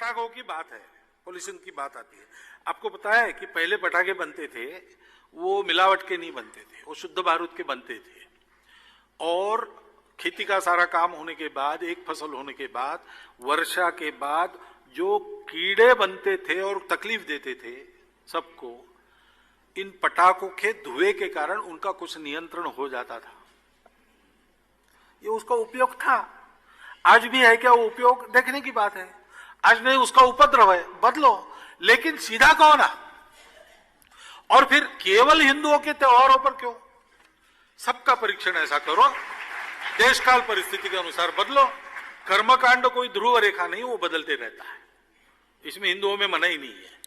पटाखों की बात है, पॉल्यूशन की बात आती है। आपको पता है कि पहले पटाखे बनते थे वो मिलावट के नहीं बनते थे, वो शुद्ध बारूद के बनते थे। और खेती का सारा काम होने के बाद, एक फसल होने के बाद, वर्षा के बाद जो कीड़े बनते थे और तकलीफ देते थे सबको, इन पटाखों के धुएं के कारण उनका कुछ नियंत्रण हो जाता था। ये उसका उपयोग था। आज भी है क्या वो उपयोग? देखने की बात है। आज नहीं, उसका उपद्रव है, बदलो। लेकिन सीधा कौन है? और फिर केवल हिंदुओं के त्योहारों पर क्यों? सबका परीक्षण ऐसा करो, देश काल परिस्थिति के अनुसार बदलो। कर्मकांड कोई ध्रुव रेखा नहीं, वो बदलते रहता है। इसमें हिंदुओं में मना ही नहीं है।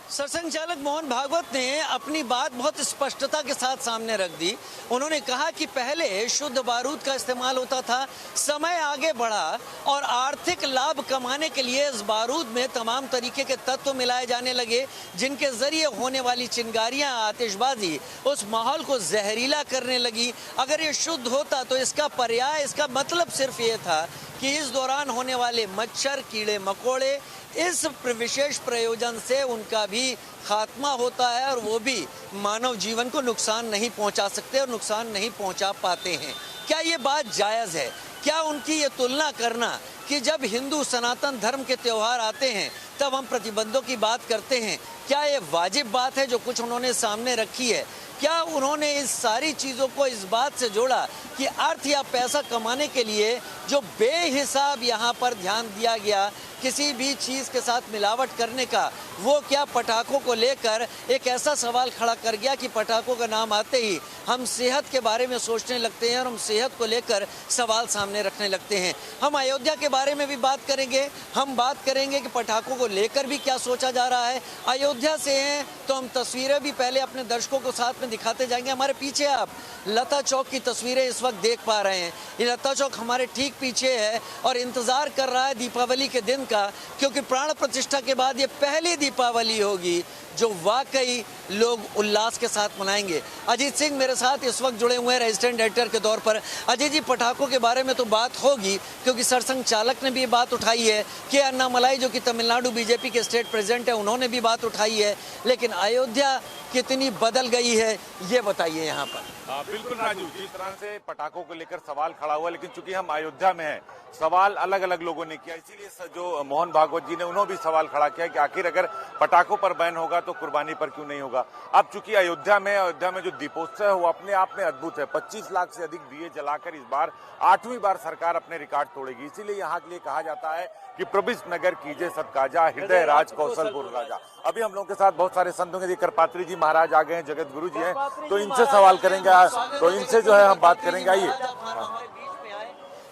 सरसंघ चालक मोहन भागवत ने अपनी बात बहुत स्पष्टता के साथ सामने रख दी। उन्होंने कहा कि पहले शुद्ध बारूद का इस्तेमाल होता था, समय आगे बढ़ा और आर्थिक लाभ कमाने के लिए इस बारूद में तमाम तरीके के तत्व मिलाए जाने लगे, जिनके जरिए होने वाली चिंगारियां, आतिशबाजी उस माहौल को जहरीला करने लगी। अगर ये शुद्ध होता तो इसका पर्याय, इसका मतलब सिर्फ ये था कि इस दौरान होने वाले मच्छर, कीड़े मकोड़े, इस विशेष प्रयोजन से उनका भी खात्मा होता है और वो भी मानव जीवन को नुकसान नहीं पहुंचा सकते और नुकसान नहीं पहुंचा पाते हैं। क्या ये बात जायज़ है? क्या उनकी ये तुलना करना कि जब हिंदू सनातन धर्म के त्यौहार आते हैं तब हम प्रतिबंधों की बात करते हैं, क्या ये वाजिब बात है जो कुछ उन्होंने सामने रखी है? क्या उन्होंने इस सारी चीज़ों को इस बात से जोड़ा कि अर्थ या पैसा कमाने के लिए जो बेहिसाब यहाँ पर ध्यान दिया गया किसी भी चीज़ के साथ मिलावट करने का, वो क्या पटाखों को लेकर एक ऐसा सवाल खड़ा कर गया कि पटाखों का नाम आते ही हम सेहत के बारे में सोचने लगते हैं और हम सेहत को लेकर सवाल सामने रखने लगते हैं। हम अयोध्या के बारे में भी बात करेंगे, हम बात करेंगे कि पटाखों को लेकर भी क्या सोचा जा रहा है। अयोध्या से हैं तो हम तस्वीरें भी पहले अपने दर्शकों को साथ में दिखाते जाएंगे। हमारे पीछे आप लता चौक की तस्वीरें इस वक्त देख पा रहे हैं। ये लता चौक हमारे ठीक पीछे है और इंतजार कर रहा है दीपावली के दिन का, क्योंकि प्राण प्रतिष्ठा के बाद ये पहली दीपावली होगी जो वाकई लोग उल्लास के साथ मनाएंगे। अजीत सिंह मेरे साथ इस वक्त जुड़े हुए हैं रेजिडेंट एडिटर के तौर पर। अजय जी, पटाखों के बारे में तो बात होगी क्योंकि सरसंघ चालक ने भी बात उठाई है, के अन्नामलाई जो कि तमिलनाडु बीजेपी के स्टेट प्रेसिडेंट है, उन्होंने भी बात उठाई है। लेकिन अयोध्या कितनी बदल गई है ये बताइए यहाँ पर। बिल्कुल राजू, जिस तरह से पटाखों को लेकर सवाल खड़ा हुआ, लेकिन चूंकि हम अयोध्या में हैं, सवाल अलग अलग लोगों ने किया, इसीलिए जो मोहन भागवत जी ने उन्होंने भी सवाल खड़ा किया कि आखिर अगर पटाखों पर बैन होगा तो कुर्बानी पर क्यों नहीं होगा। अब चूंकि अयोध्या में जो दीपोत्सव है वो अपने आप में अद्भुत है। 25 लाख से अधिक दिए जलाकर इस बार 8वीं बार सरकार अपने रिकॉर्ड तोड़ेगी। इसीलिए यहाँ के लिए कहा जाता है कि प्रविष्ट नगर कीजिए सत्काजा, हृदय राज कौशलपुर राजा। अभी हम लोगों के साथ बहुत सारे संतों के करपात्री जी महाराज आ गए हैं, जगत गुरु जी हैं, तो इनसे सवाल करेंगे, तो इनसे जो है हम बात करेंगे। आइए,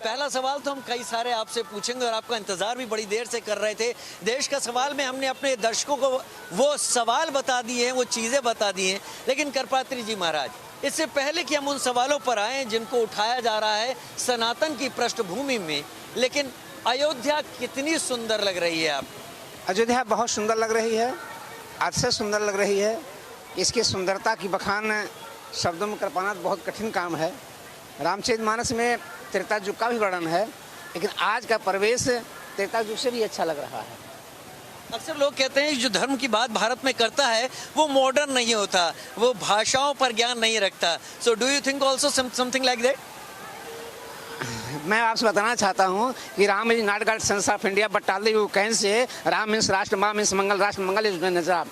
पहला सवाल तो हम कई सारे आपसे पूछेंगे और आपका इंतजार भी बड़ी देर से कर रहे थे। देश का सवाल में हमने अपने दर्शकों को वो सवाल बता दिए हैं, वो चीजें बता दी हैं। लेकिन करपात्री जी महाराज, इससे पहले कि हम उन सवालों पर आए जिनको उठाया जा रहा है सनातन की पृष्ठभूमि में, लेकिन अयोध्या कितनी सुंदर लग रही है आप? अयोध्या बहुत सुंदर लग रही है, आज से सुंदर लग रही है। इसकी सुंदरता की बखान शब्दों में कर पाना बहुत कठिन काम है। रामचरितमानस में त्रेता युग का भी वर्णन है, लेकिन आज का परिवेश त्रेता युग से भी अच्छा लग रहा है। अक्सर लोग कहते हैं जो धर्म की बात भारत में करता है वो मॉडर्न नहीं होता, वो भाषाओं पर ज्ञान नहीं रखता। So do you think also something like that? मैं आपसे बताना चाहता हूँ कि Ram is not God sons of India but all you can say Ram means राष्ट्र, माँ मीन्स मंगल, राष्ट्र मंगल इज नजर।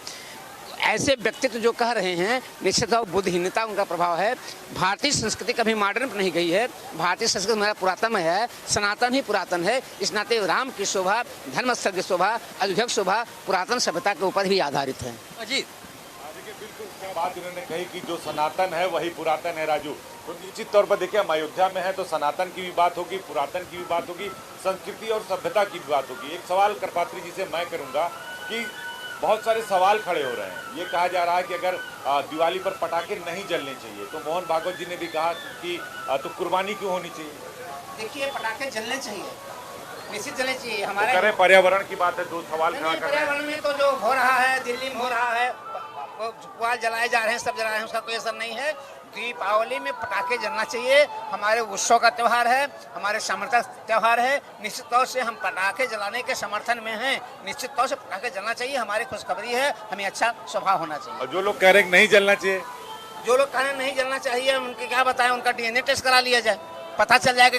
ऐसे व्यक्तित्व जो कह रहे हैं, निश्चित तौर बुद्धिहीनता उनका प्रभाव है। भारतीय संस्कृति कभी मॉडर्न नहीं गई है। भारतीय संस्कृति हमारा पुरातन है, सनातन ही पुरातन है। इस नाते राम की शोभा, धर्मस्थल की शोभा, अयोध्या की शोभा पुरातन सभ्यता के ऊपर भी आधारित है। अजीत, बिल्कुल क्या बात उन्होंने कही कि जो सनातन है वही पुरातन है। राजू, तो निश्चित तौर पर देखिए, हम अयोध्या में है तो सनातन की भी बात होगी, पुरातन की भी बात होगी, संस्कृति और सभ्यता की भी बात होगी। एक सवाल करपात्री जी से मैं करूंगा कि बहुत सारे सवाल खड़े हो रहे हैं। ये कहा जा रहा है कि अगर दिवाली पर पटाखे नहीं जलने चाहिए, तो मोहन भागवत जी ने भी कहा कि तो कुर्बानी क्यों होनी चाहिए? देखिए, पटाखे जलने चाहिए, निश्चित जलने चाहिए। हमारे तो पर्यावरण की बात है, दो सवाल खड़ा कर रहे हैं। पर्यावरण में तो जो हो रहा है, दिल्ली में हो रहा है, वो जलाए जा रहे हैं, सब जला रहे हैं, उसका कोई असर नहीं है। दीपावली में पटाखे जलना चाहिए। हमारे उत्सव का त्यौहार है, हमारे सामर्थ्य त्यौहार है। निश्चित तौर से हम पटाखे जलाने के समर्थन में हैं। निश्चित तौर से पटाखे जलना चाहिए, हमारी खुशखबरी है, हमें अच्छा स्वभाव होना चाहिए। और जो लोग कह रहे हैं कि नहीं जलना चाहिए, जो लोग कह रहे हैं नहीं जलना चाहिए, उनके क्या बताएं, उनका डीएनए टेस्ट करा लिया जाए, पता चल जाएगा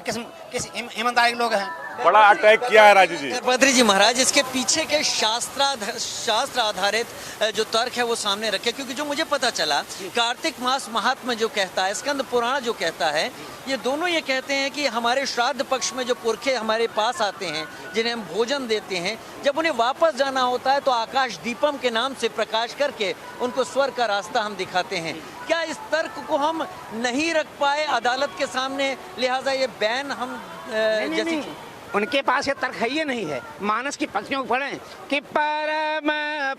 किस ईमानदारी लोग हैं। बड़ा अटैक किया है राजू जी। गणपति जी महाराज, इसके पीछे के शास्त्र आधारित जो तर्क है वो सामने रखे, क्योंकि जो मुझे पता चला, कार्तिक मास महात्मा जो कहता है, स्कंद पुराण जो कहता है, ये दोनों ये कहते हैं कि हमारे श्राद्ध पक्ष में जो पुरखे हमारे पास आते हैं, जिन्हें हम भोजन देते हैं, जब उन्हें वापस जाना होता है तो आकाश दीपम के नाम से प्रकाश करके उनको स्वर्ग का रास्ता हम दिखाते हैं। क्या इस तर्क को हम नहीं रख पाए अदालत के सामने, लिहाजा ये बैन हम जैसी उनके पास ये तर्क है, ये नहीं है। मानस की पंक्तियों को पढ़ें कि परम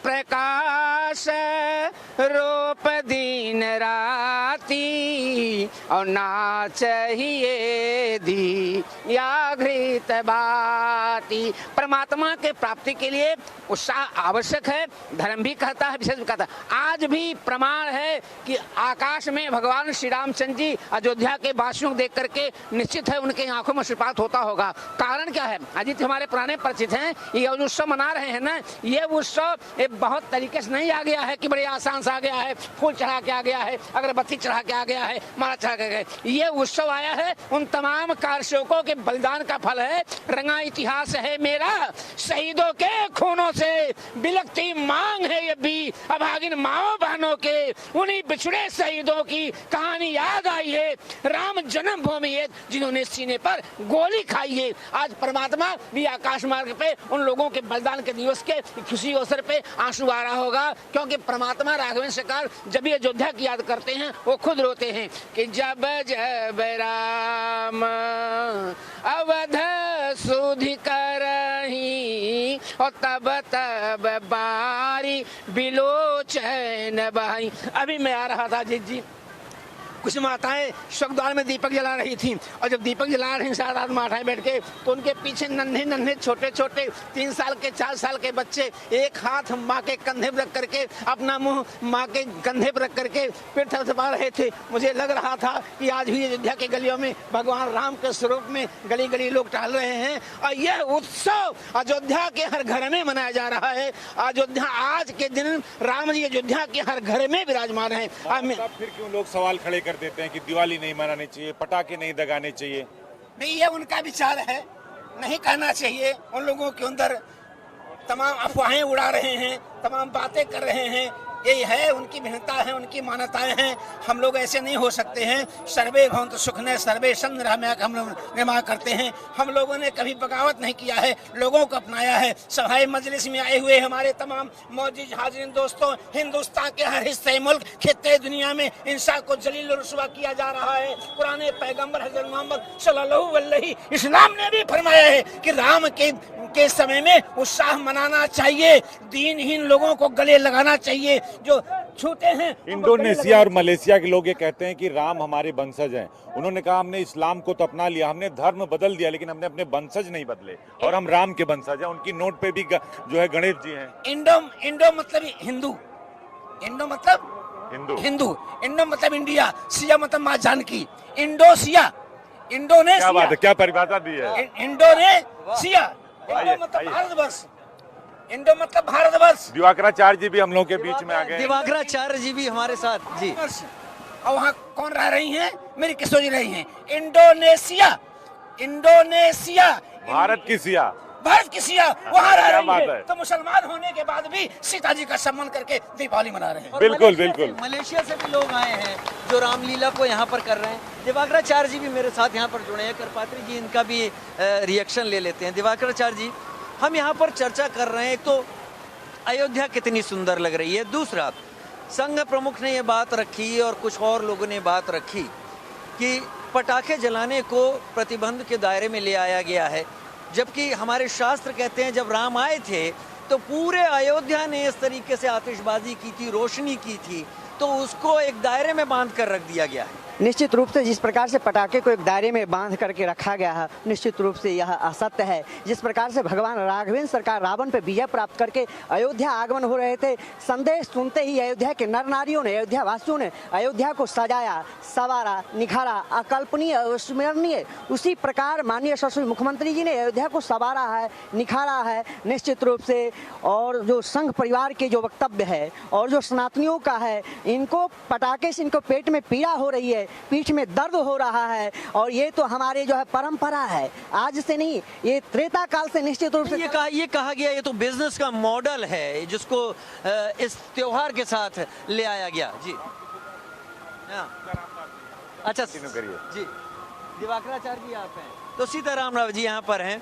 प्रकाश रूप दिन राती और ना चाहिए दी या घृत बाती। परमात्मा के प्राप्ति के लिए उत्साह आवश्यक है, धर्म भी कहता है, विशेष भी कहता है। आज भी प्रमाण है कि आकाश में भगवान श्री रामचंद्र जी अयोध्या के वासियों को देख करके निश्चित है उनके आंखों में शुपात होता होगा। कारण क्या है? अजीत हमारे पुराने परिचित हैं, ये उत्सव मना रहे हैं ना, ये उत्सव बहुत तरीके से नहीं आ गया है कि बड़े आसान से आ गया है, फूल चढ़ा के आ गया है, अगरबत्ती चढ़ा के आ गया है, माला चढ़ा के गए। ये उत्सव आया है उन तमाम कारसेवकों के बलिदान का फल है। रंगा इतिहास है मेरा शहीदों के खूनों से, बिलखती मांग है ये भी अभागिन माओ बहनों के, उन्हीं बिछड़े शहीदों की कहानी याद आई है। राम जन्मभूमि है जिन्होंने सीने पर गोली खाई है। आज परमात्मा भी आकाश मार्ग पे उन लोगों के बलिदान के दिवस के खुशी अवसर पे आंसू आ रहा होगा, क्योंकि परमात्मा राघवेंद्र सरकार जब ये अयोध्या की याद करते हैं वो खुद रोते हैं कि जब जब राम अवध सुधि करही और तब तब बारी बिलोचन बहाई। अभी मैं आ रहा था जी, कुछ माताएं स्वर्गद्वार में दीपक जला रही थी, और जब दीपक जला रही 7-8 माताएं बैठ के, तो उनके पीछे नन्हे नन्हे छोटे छोटे 3 साल के 4 साल के बच्चे एक हाथ माँ के कंधे पर रख करके, अपना मुंह माँ के कंधे पर रख करके पेट थपथपा रहे थे। मुझे लग रहा था कि आज भी अयोध्या के गलियों में भगवान राम के स्वरूप में गली गली लोग टहल रहे हैं, और यह उत्सव अयोध्या के हर घर में मनाया जा रहा है। अयोध्या आज के दिन राम जी अयोध्या के हर घर में विराजमान है। फिर क्यों लोग सवाल खड़े कर देते हैं कि दिवाली नहीं मनानी चाहिए, पटाखे नहीं दगाने चाहिए? नहीं, ये उनका विचार है, नहीं कहना चाहिए। उन लोगों के अंदर तमाम अफवाहें उड़ा रहे हैं, तमाम बातें कर रहे हैं, यही है उनकी भिन्नता है, उनकी मान्यताएं हैं। हम लोग ऐसे नहीं हो सकते हैं। सर्वे भवन्तु सुखिनः सर्वे सन्तु निरामयाः हम लोग निर्माण करते हैं। हम लोगों ने कभी बगावत नहीं किया है, लोगों को अपनाया है। सभाए मजलिस में आए हुए हमारे तमाम मौजूद हाजिरीन दोस्तों, हिंदुस्तान के हर हिस्से मुल्क खित्ते दुनिया में इंसान को जलील और रुस्वा किया जा रहा है। पुराने पैगम्बर हज़रत मोहम्मद सल्लल्लाहु अलैहि इस्लाम ने भी फरमाया है कि राम के समय में उत्साह मनाना चाहिए, दीनहीन लोगों को गले लगाना चाहिए जो छूते हैं। इंडोनेशिया और मलेशिया के लोग ये कहते हैं कि राम हमारे वंशज हैं। उन्होंने कहा हमने इस्लाम को तो अपना लिया, हमने धर्म बदल दिया, लेकिन हमने अपने वंशज नहीं बदले, और हम राम के वंशज हैं। उनकी नोट पे भी जो है गणेश जी हैं। इंडो मतलब हिंदू, इंडो मतलब इंडो मतलब इंडिया, सिया मतलब माँ जानकी। इंडोनेशिया, क्या बात है, क्या परिभाषा दी है? इंडोनेशिया, इंडो मतलब भारतवर्ष, इंडो मतलब भारतवर्ष। दिवाकराचार्य जी भी हम लोग के बीच में आ गए। दिवाकराचार्य जी भी हमारे साथ जी। और वहाँ कौन रह रही हैं? मेरी किशोर जी रही हैं। इंडोनेशिया भारत की सिया, भारत की सिया वहाँ रह रही है। है। तो मुसलमान होने के बाद भी सीता जी का सम्मान करके दीपावली मना रहे हैं। बिल्कुल बिल्कुल। मलेशिया से भी लोग आए हैं जो रामलीला को यहाँ पर कर रहे हैं। दिवाकराचार्य जी भी मेरे साथ यहाँ पर जुड़े हैं। करपात्री जी, इनका भी रिएक्शन ले लेते हैं। दिवाकराचार्य जी, हम यहाँ पर चर्चा कर रहे हैं, एक तो अयोध्या कितनी सुंदर लग रही है, दूसरा संघ प्रमुख ने ये बात रखी और कुछ और लोगों ने बात रखी कि पटाखे जलाने को प्रतिबंध के दायरे में ले आया गया है, जबकि हमारे शास्त्र कहते हैं जब राम आए थे तो पूरे अयोध्या ने इस तरीके से आतिशबाजी की थी, रोशनी की थी, तो उसको एक दायरे में बांध कर रख दिया गया है। निश्चित रूप से जिस प्रकार से पटाखे को एक दायरे में बांध करके रखा गया है, निश्चित रूप से यह असत्य है। जिस प्रकार से भगवान राघवेंद्र सरकार रावण पर विजय प्राप्त करके अयोध्या आगमन हो रहे थे, संदेश सुनते ही अयोध्या के नर नारियों ने, अयोध्या वासियों ने अयोध्या को सजाया, सवारा, निखारा, अकल्पनीय, अविस्मरणीय। उसी प्रकार माननीय यशस्वी मुख्यमंत्री जी ने अयोध्या को सवारा है, निखारा है निश्चित रूप से। और जो संघ परिवार के जो वक्तव्य है और जो सनातनियों का है, इनको पटाखे से इनको पेट में पीड़ा हो रही है, पीठ में दर्द हो रहा है। और ये तो हमारे जो है परंपरा है, आज से नहीं, ये त्रेता काल से निश्चित रूप से ये कहा गया ये तो बिजनेस का मॉडल है जिसको इस त्योहार के साथ ले आया गया। जी हाँ। अच्छा जी, दिवाकराचार्य जी आप हैं, तो सीताराम राव जी यहाँ पर हैं।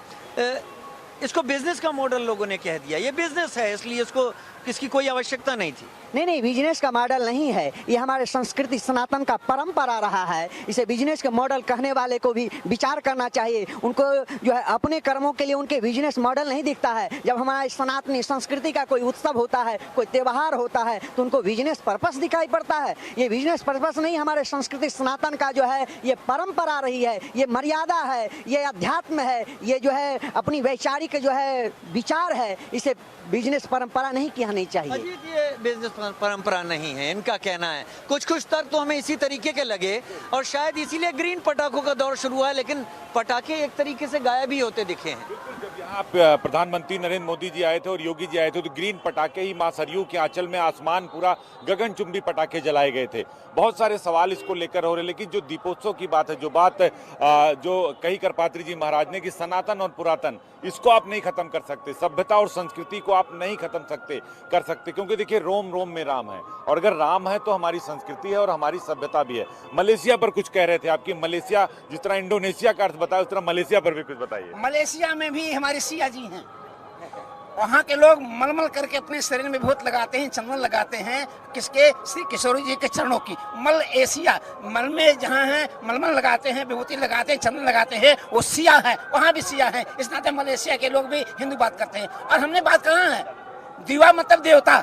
इसको बिजनेस का मॉडल लोगों ने कह दिया, ये बिजनेस है इसलिए इसको इसकी कोई आवश्यकता नहीं थी। नहीं, बिजनेस का मॉडल नहीं है, ये हमारे संस्कृति सनातन का परंपरा रहा है। इसे बिजनेस का मॉडल कहने वाले को भी विचार करना चाहिए। उनको जो है अपने कर्मों के लिए उनके बिजनेस मॉडल नहीं दिखता है। जब हमारे सनातनी संस्कृति का कोई उत्सव होता है, कोई त्यौहार होता है, तो उनको बिजनेस पर्पस दिखाई पड़ता है। ये बिजनेस पर्पस नहीं, हमारे संस्कृति सनातन का जो है ये परंपरा रही है, ये मर्यादा है, ये अध्यात्म है, ये जो है अपनी वैचारिक जो है विचार है। इसे बिजनेस परंपरा नहीं कहनी चाहिए। अजीत, ये बिजनेस परंपरा नहीं है, इनका कहना है। कुछ तर्क तो हमें इसी तरीके के लगे और शायद इसीलिए ग्रीन पटाखों का दौर शुरू हुआ है, लेकिन पटाखे एक तरीके से गायब ही होते दिखे हैं। जब यहाँ प्रधानमंत्री नरेंद्र मोदी जी आए थे और योगी जी आए थे तो ग्रीन पटाखे ही मां सरयू के आंचल में आसमान पूरा गगनचुंबी पटाखे जलाए गए थे। बहुत सारे सवाल इसको लेकर हो रहे, लेकिन जो दीपोत्सव की बात है, जो बात जो कही करपात्री जी महाराज ने कि सनातन और पुरातन इसको आप नहीं खत्म कर सकते, सभ्यता और संस्कृति को आप नहीं खत्म कर सकते, क्योंकि देखिए रोम रोम में राम है, और अगर राम है तो हमारी संस्कृति है और हमारी सभ्यता भी है। मलेशिया पर कुछ कह रहे थे आपकी, मलेशिया जिस तरह इंडोनेशिया का अर्थ बताया उस तरह मलेशिया पर भी कुछ बताइए। मलेशिया में भी हमारे सिया जी हैं, वहाँ के लोग मलमल करके अपने शरीर में बहुत लगाते हैं, चंदन लगाते हैं, किसके? श्री किशोरी जी के चरणों की। मल एशिया, मल में जहाँ है मलमल लगाते हैं, विभूति लगाते हैं, चंदन लगाते हैं, वो सिया है, वहाँ भी सिया है। इस नाते मलेशिया के लोग भी हिंदू बात करते हैं। और हमने बात कहाँ है, दीवा मतलब देवता,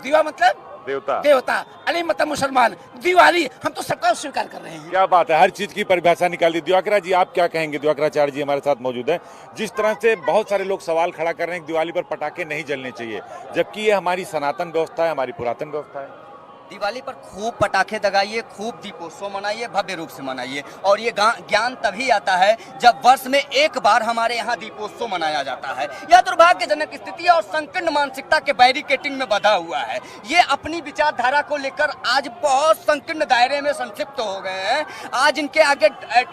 दीवा मतलब देवता, अली मतलब मुसलमान, दिवाली हम तो सबका स्वीकार कर रहे हैं। क्या बात है, हर चीज की परिभाषा निकाल दी। दिवाकरा जी आप क्या कहेंगे? दिवाकराचार्य जी हमारे साथ मौजूद हैं। जिस तरह से बहुत सारे लोग सवाल खड़ा कर रहे हैं कि दिवाली पर पटाखे नहीं जलने चाहिए, जबकि ये हमारी सनातन व्यवस्था है, हमारी पुरातन व्यवस्था है। दिवाली पर खूब पटाखे दगाइए, खूब दीपोत्सव मनाइए, भव्य रूप से मनाइए। और ये ज्ञान तभी आता है जब वर्ष में एक बार हमारे यहाँ दीपोत्सव मनाया जाता है। यह दुर्भाग्यजनक स्थिति और संकीर्ण मानसिकता के बैरिकेटिंग में बंधा हुआ है। ये अपनी विचारधारा को लेकर आज बहुत संकीर्ण दायरे में संक्षिप्त हो गए हैं। आज इनके आगे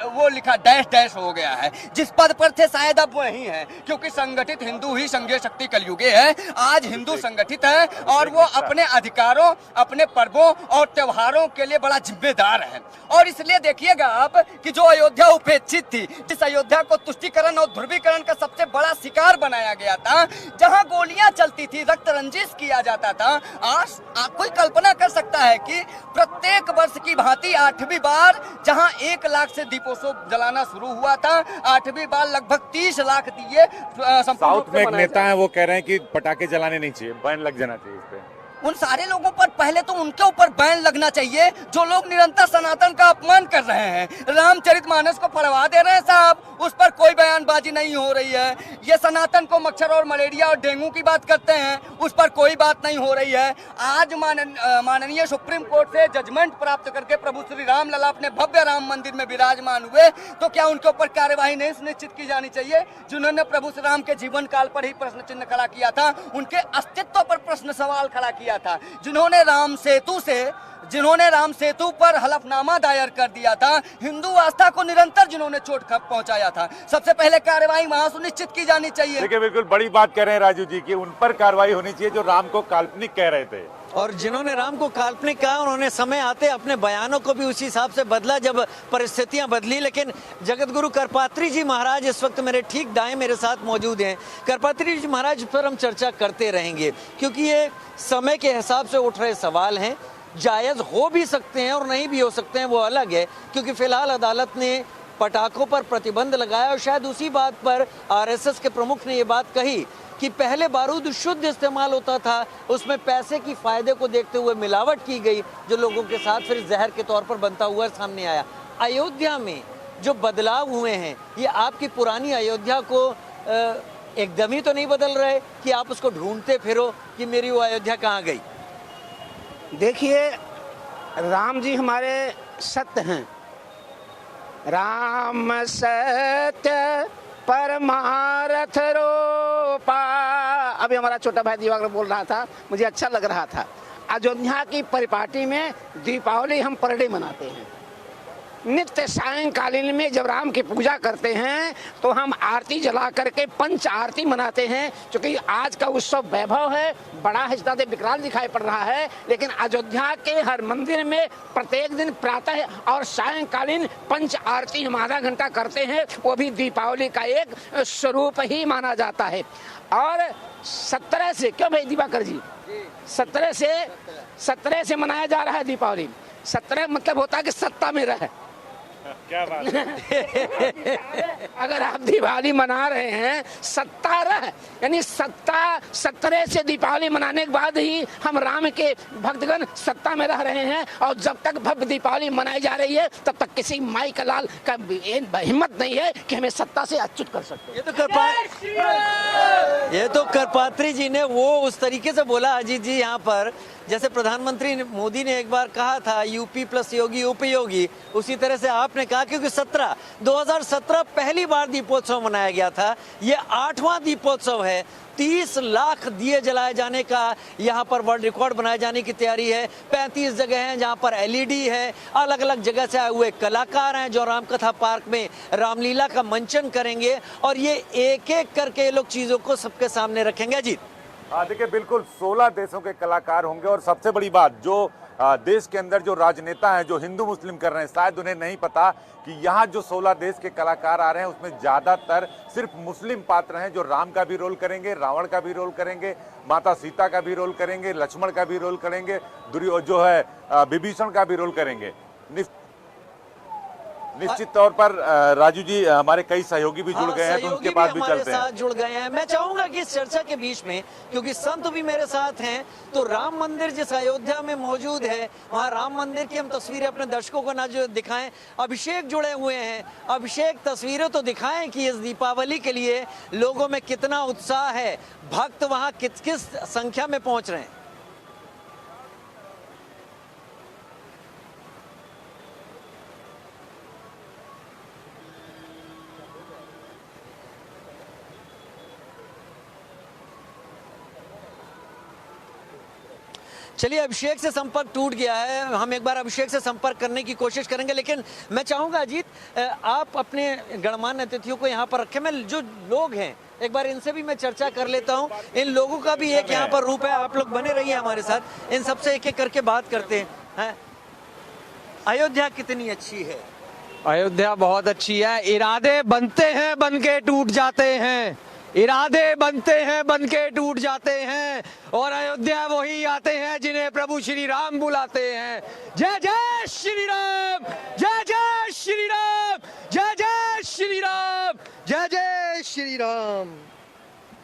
वो लिखा डैश डैश हो गया है। जिस पद पर थे शायद अब वही है, क्योंकि संगठित हिंदू ही संघीय शक्ति कलयुगे है। आज हिंदू संगठित है और वो अपने अधिकारों, अपने पर्वों और त्योहारों के लिए बड़ा जिम्मेदार है। और इसलिए देखिएगा आप कि जो अयोध्या उपेक्षित थी, जिस अयोध्या को तुष्टीकरण और ध्रुवीकरण का सबसे बड़ा शिकार बनाया गया था, जहां गोलियां चलती थी, रक्त रंजिश किया जाता था, आज कोई कल्पना कर सकता है कि प्रत्येक वर्ष की भांति 8वीं बार जहां 1 लाख से दीपोत्सव जलाना शुरू हुआ था, 8वीं बार लगभग 30 लाख दिए। साउथ में एक नेता है, वो कह रहे हैं कि पटाखे जलाने नहीं चाहिए, बैन लग जाना चाहिए इस पे। उन सारे लोगों पर पहले तो उनके ऊपर बैन लगना चाहिए जो लोग निरंतर सनातन का अपमान कर रहे हैं। रामचरितमानस को पढ़वा दे रहे हैं साहब, उस पर कोई बयानबाजी नहीं हो रही है। ये सनातन को मच्छर और मलेरिया और डेंगू की बात करते हैं, उस पर कोई बात नहीं हो रही है। आज माननीय सुप्रीम कोर्ट से जजमेंट प्राप्त करके प्रभु श्री राम लला अपने भव्य राम मंदिर में विराजमान हुए, तो क्या उनके ऊपर कार्यवाही नहीं सुनिश्चित की जानी चाहिए? जिन्होंने प्रभु श्री राम के जीवन काल पर ही प्रश्न चिन्ह खड़ा किया था, उनके अस्तित्व पर प्रश्न सवाल खड़ा किया था। जिन्होंने राम सेतु पर हलफनामा दायर कर दिया था, हिंदू आस्था को निरंतर जिन्होंने चोट पहुंचाया था, सबसे पहले कार्रवाई वहां सुनिश्चित की जानी चाहिए। देखिए बिल्कुल बड़ी बात कह रहे हैं राजू जी की, उन पर कार्रवाई होनी चाहिए जो राम को काल्पनिक कह रहे थे। और जिन्होंने राम को काल्पनिक कहा, उन्होंने समय आते अपने बयानों को भी उसी हिसाब से बदला जब परिस्थितियां बदली। लेकिन जगत गुरु करपात्री जी महाराज इस वक्त मेरे ठीक दाएं मेरे साथ मौजूद हैं। करपात्री जी महाराज पर हम चर्चा करते रहेंगे, क्योंकि ये समय के हिसाब से उठ रहे सवाल हैं, जायज़ हो भी सकते हैं और नहीं भी हो सकते हैं, वो अलग है। क्योंकि फिलहाल अदालत ने पटाखों पर प्रतिबंध लगाया और शायद उसी बात पर आरएसएस के प्रमुख ने ये बात कही कि पहले बारूद शुद्ध इस्तेमाल होता था, उसमें पैसे की फायदे को देखते हुए मिलावट की गई, जो लोगों के साथ फिर जहर के तौर पर बनता हुआ सामने आया। अयोध्या में जो बदलाव हुए हैं, ये आपकी पुरानी अयोध्या को एकदम ही तो नहीं बदल रहे कि आप उसको ढूंढते फिरो कि मेरी वो अयोध्या कहाँ गई? देखिए, राम जी हमारे सत्य हैं। राम सत्य परमारथ रूपा। अभी हमारा छोटा भाई दिवाकर बोल रहा था, मुझे अच्छा लग रहा था। अयोध्या की परिपाटी में दीपावली हम पर डे मनाते हैं। नित्य सायंकालीन में जब राम की पूजा करते हैं तो हम आरती जला करके पंच आरती मनाते हैं। क्योंकि आज का उत्सव वैभव है, बड़ा है, ज्यादा विकराल दिखाई पड़ रहा है, लेकिन अयोध्या के हर मंदिर में प्रत्येक दिन प्रातः और सायंकालीन पंच आरती हम आधा घंटा करते हैं। वो भी दीपावली का एक स्वरूप ही माना जाता है। और 17 से, क्यों भाई दिवाकर जी, 17 से मनाया जा रहा है दीपावली। 17 मतलब होता है कि सत्ता में रहे। क्या बात है? अगर आप दिवाली मना रहे हैं, सत्ता रह, यानी सत्ता 17 से दीपावली मनाने के बाद ही हम राम के भक्तगण सत्ता में रह रहे हैं। और जब तक भव्य दीपावली मनाई जा रही है, तब तक किसी माई का लाल का हिम्मत नहीं है कि हमें सत्ता से अच्युत कर सकते। ये तो करपात्री जी ने वो उस तरीके से बोला अजीत जी यहाँ पर, जैसे प्रधानमंत्री मोदी ने एक बार कहा था यूपी प्लस योगी उपयोगी, उसी तरह से आपने कहा। क्योंकि 2017 पहली बार दीपोत्सव मनाया गया था, ये 8वां दीपोत्सव है। 30 लाख दिए जलाए जाने का यहाँ पर वर्ल्ड रिकॉर्ड बनाए जाने की तैयारी है। 35 जगह हैं जहाँ पर LED है, अलग अलग जगह से आए हुए कलाकार हैं जो रामकथा पार्क में रामलीला का मंचन करेंगे, और ये एक एक करके लोग चीजों को सबके सामने रखेंगे। अजीत, देखिए, बिल्कुल 16 देशों के कलाकार होंगे। और सबसे बड़ी बात, जो देश के अंदर जो राजनेता हैं जो हिंदू मुस्लिम कर रहे हैं, शायद उन्हें नहीं पता कि यहाँ जो 16 देश के कलाकार आ रहे हैं उसमें ज्यादातर सिर्फ मुस्लिम पात्र हैं, जो राम का भी रोल करेंगे, रावण का भी रोल करेंगे, माता सीता का भी रोल करेंगे, लक्ष्मण का भी रोल करेंगे, जो है विभीषण का भी रोल करेंगे। निश्चित तौर पर राजू जी, हमारे कई सहयोगी भी जुड़ गए हैं, तो उनके पास भी चलते हैं। साथ जुड़ गए हैं। मैं चाहूंगा कि इस चर्चा के बीच में, क्योंकि संत भी मेरे साथ हैं, तो राम मंदिर जिस अयोध्या में मौजूद है, वहाँ राम मंदिर की हम तस्वीरें अपने दर्शकों को ना जो दिखाएं। अभिषेक जुड़े हुए हैं, अभिषेक तस्वीरें तो दिखाएं कि इस दीपावली के लिए लोगों में कितना उत्साह है, भक्त वहाँ किस किस संख्या में पहुंच रहे हैं। चलिए, अभिषेक से संपर्क टूट गया है, हम एक बार अभिषेक से संपर्क करने की कोशिश करेंगे। लेकिन मैं चाहूंगा अजीत, आप अपने गणमान्य अतिथियों को यहाँ पर रखें। मैं जो लोग हैं एक बार इनसे भी मैं चर्चा कर लेता हूँ। इन लोगों का भी एक यहाँ पर रूप है। आप लोग बने रहिए हमारे साथ, इन सबसे एक एक करके बात करते हैं। अयोध्या कितनी अच्छी है? अयोध्या बहुत अच्छी है। इरादे बनते हैं, बन के टूट जाते हैं। इरादे बनते हैं, बन के टूट जाते हैं। और अयोध्या वही आते हैं जिन्हें प्रभु श्री राम बुलाते हैं। जय जय श्री राम, जय जय श्री राम, जय जय श्री राम, जय जय श्री राम।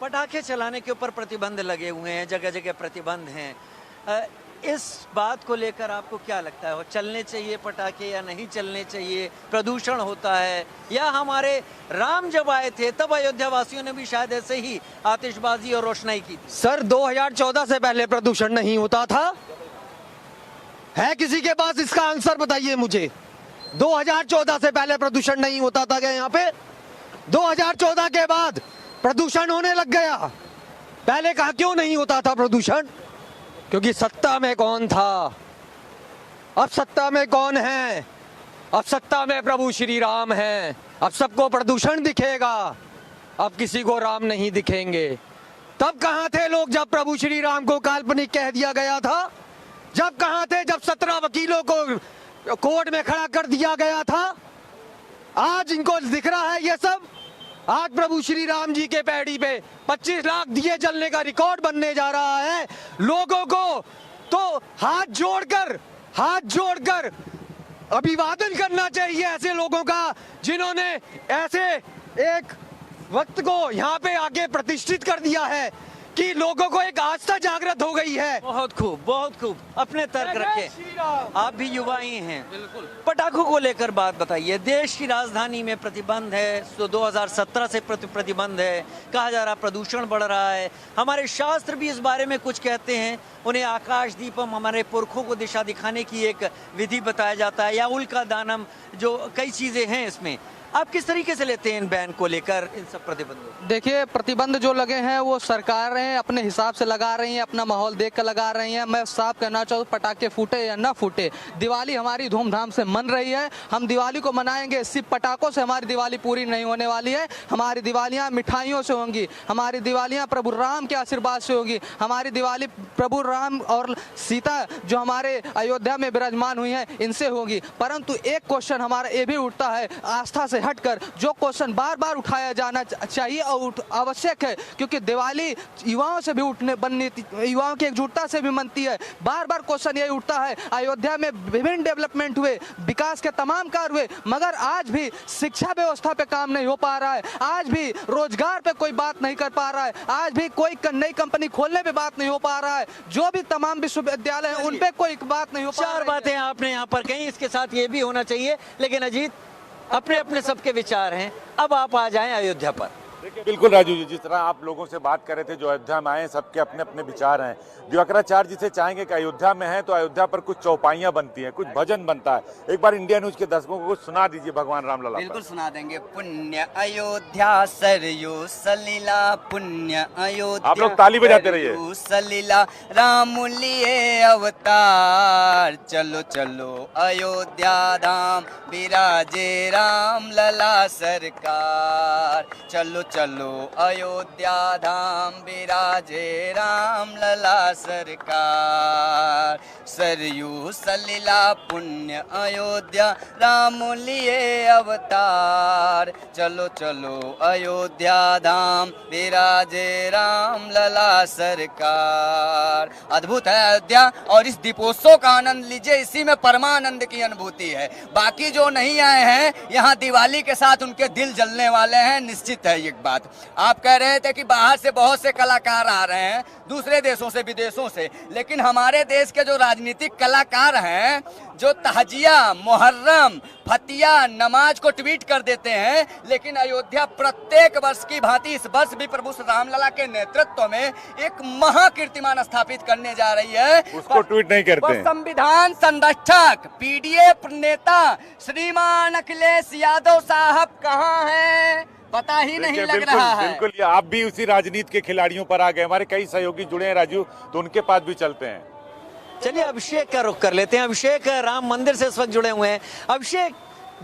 पटाखे चलाने के ऊपर प्रतिबंध लगे हुए हैं, जगह जगह प्रतिबंध हैं। इस बात को लेकर आपको क्या लगता है, वो चलने चाहिए पटाखे या नहीं चलने चाहिए? प्रदूषण होता है, या हमारे राम जब आए थे तब अयोध्या वासियों ने भी शायद ऐसे ही आतिशबाजी और रोशनाई की थी? सर, 2014 से पहले प्रदूषण नहीं होता था? है किसी के पास इसका आंसर? बताइए मुझे। 2014 से पहले प्रदूषण नहीं होता था क्या यहाँ पे? 2014 के बाद प्रदूषण होने लग गया। पहले कहा क्यों नहीं होता था प्रदूषण? क्योंकि सत्ता में कौन था? अब सत्ता में कौन है? अब सत्ता में प्रभु श्री राम हैं। अब सबको प्रदूषण दिखेगा, अब किसी को राम नहीं दिखेंगे। तब कहाँ थे लोग जब प्रभु श्री राम को काल्पनिक कह दिया गया था? जब कहाँ थे जब 17 वकीलों को कोर्ट में खड़ा कर दिया गया था? आज इनको दिख रहा है ये सब? आज प्रभु श्री राम जी के पैड़ी पे 25 लाख दिए जलने का रिकॉर्ड बनने जा रहा है। लोगों को तो हाथ जोड़कर अभिवादन करना चाहिए ऐसे लोगों का जिन्होंने ऐसे एक वक्त को यहाँ पे आगे प्रतिष्ठित कर दिया है कि लोगों को एक आस्था जागृत हो गई है। बहुत खूब अपने तर्क रखे। आप भी युवा ही हैं, बिल्कुल। पटाखों को लेकर बात बताइए। देश की राजधानी में प्रतिबंध है, तो 2017 से प्रतिबंध है, कहा जा रहा प्रदूषण बढ़ रहा है। हमारे शास्त्र भी इस बारे में कुछ कहते हैं। उन्हें आकाश दीपम, हमारे पुरखों को दिशा दिखाने की एक विधि बताया जाता है, या उल्का दानम, जो कई चीजें हैं इसमें। आप किस तरीके से लेते हैं इन बैन को लेकर, इन सब प्रतिबंधों? देखिए, प्रतिबंध जो लगे हैं वो सरकारें अपने हिसाब से लगा रही हैं, अपना माहौल देख कर लगा रही हैं। मैं साफ कहना चाहूँ, पटाखे फूटे या ना फूटे, दिवाली हमारी धूमधाम से मन रही है। हम दिवाली को मनाएंगे, सिर्फ पटाखों से हमारी दिवाली पूरी नहीं होने वाली है। हमारी दिवालियाँ मिठाइयों से होंगी, हमारी दिवालियाँ प्रभु राम के आशीर्वाद से होगी। हमारी दिवाली प्रभु राम और सीता जो हमारे अयोध्या में विराजमान हुई हैं, इनसे होगी। परंतु एक क्वेश्चन हमारा ये भी उठता है, आस्था से हटकर जो क्वेश्चन बार बार उठाया जाना चाहिए और आवश्यक है, क्योंकि दिवाली युवाओं से भी युवाओं की एकजुटता से भी मनती है। बार बार क्वेश्चन यही उठता है, अयोध्या में विभिन्न डेवलपमेंट हुए, विकास के तमाम कार्य हुए, मगर आज भी शिक्षा व्यवस्था पे काम नहीं हो पा रहा है, आज भी रोजगार पे कोई बात नहीं कर पा रहा है, आज भी कोई नई कंपनी खोलने पे बात नहीं हो पा रहा है, जो भी तमाम विश्वविद्यालय हैं उन पे कोई बात नहीं हो पा रहा है। चार बातें आपने यहाँ पर कही, इसके साथ ये भी होना चाहिए। लेकिन अजीत, अपने अपने सबके विचार हैं। अब आप आ जाएं अयोध्या पर। देखिए, बिल्कुल राजू जी, जिस तरह आप लोगों से बात कर रहे थे जो अयोध्या में आए, सबके अपने अपने विचार हैं। दिवाकराचार्य जी से चाहेंगे कि अयोध्या में है तो अयोध्या पर कुछ चौपाइयां बनती हैं, कुछ भजन बनता है। एक बार इंडिया न्यूज के दर्शकों को कुछ सुना दीजिए भगवान रामलला। बिल्कुल सुना देंगे। पुण्य अयोध्या सरयू सलीला, पुण्य अयोध्या आप लोग ताली बजाते रहिए। सरयू सलीला, राम लिए अवतार, चलो चलो अयोध्या धाम, विराजे राम लला सरकार, चलो चलो अयोध्या धाम, विराजे राम लला सरकार, सरयू सलीला, पुण्य अयोध्या, राम लिए अवतार, चलो चलो अयोध्या धाम, विराजे राम लला सरकार। अद्भुत है अयोध्या, और इस दीपोत्सव का आनंद लीजिए, इसी में परमानंद की अनुभूति है। बाकी जो नहीं आए हैं, यहाँ दिवाली के साथ उनके दिल जलने वाले हैं, निश्चित है ये बात। आप कह रहे थे कि बाहर से बहुत से कलाकार आ रहे हैं, दूसरे देशों से, विदेशों से, लेकिन हमारे देश के जो राजनीतिक कलाकार हैं, जो तहजिया, मुहर्रम, फतिया, नमाज को ट्वीट कर देते हैं, लेकिन अयोध्या प्रत्येक वर्ष की भांति इस वर्ष भी प्रभु श्री रामलला के नेतृत्व में एक महाकीर्तिमान स्थापित करने जा रही है। उसको ट्वीट नहीं करते हैं। संविधान संरक्षक पीडीएफ नेता श्रीमान अखिलेश यादव साहब कहाँ हैं, पता ही नहीं लग रहा है। बिल्कुल, ये आप भी उसी राजनीति के खिलाड़ियों पर आ गए। हमारे कई सहयोगी जुड़े हैं राजू, तो उनके पास भी चलते हैं। चलिए अभिषेक का रुख कर लेते हैं। अभिषेक राम मंदिर से इस वक्त जुड़े हुए हैं। अभिषेक,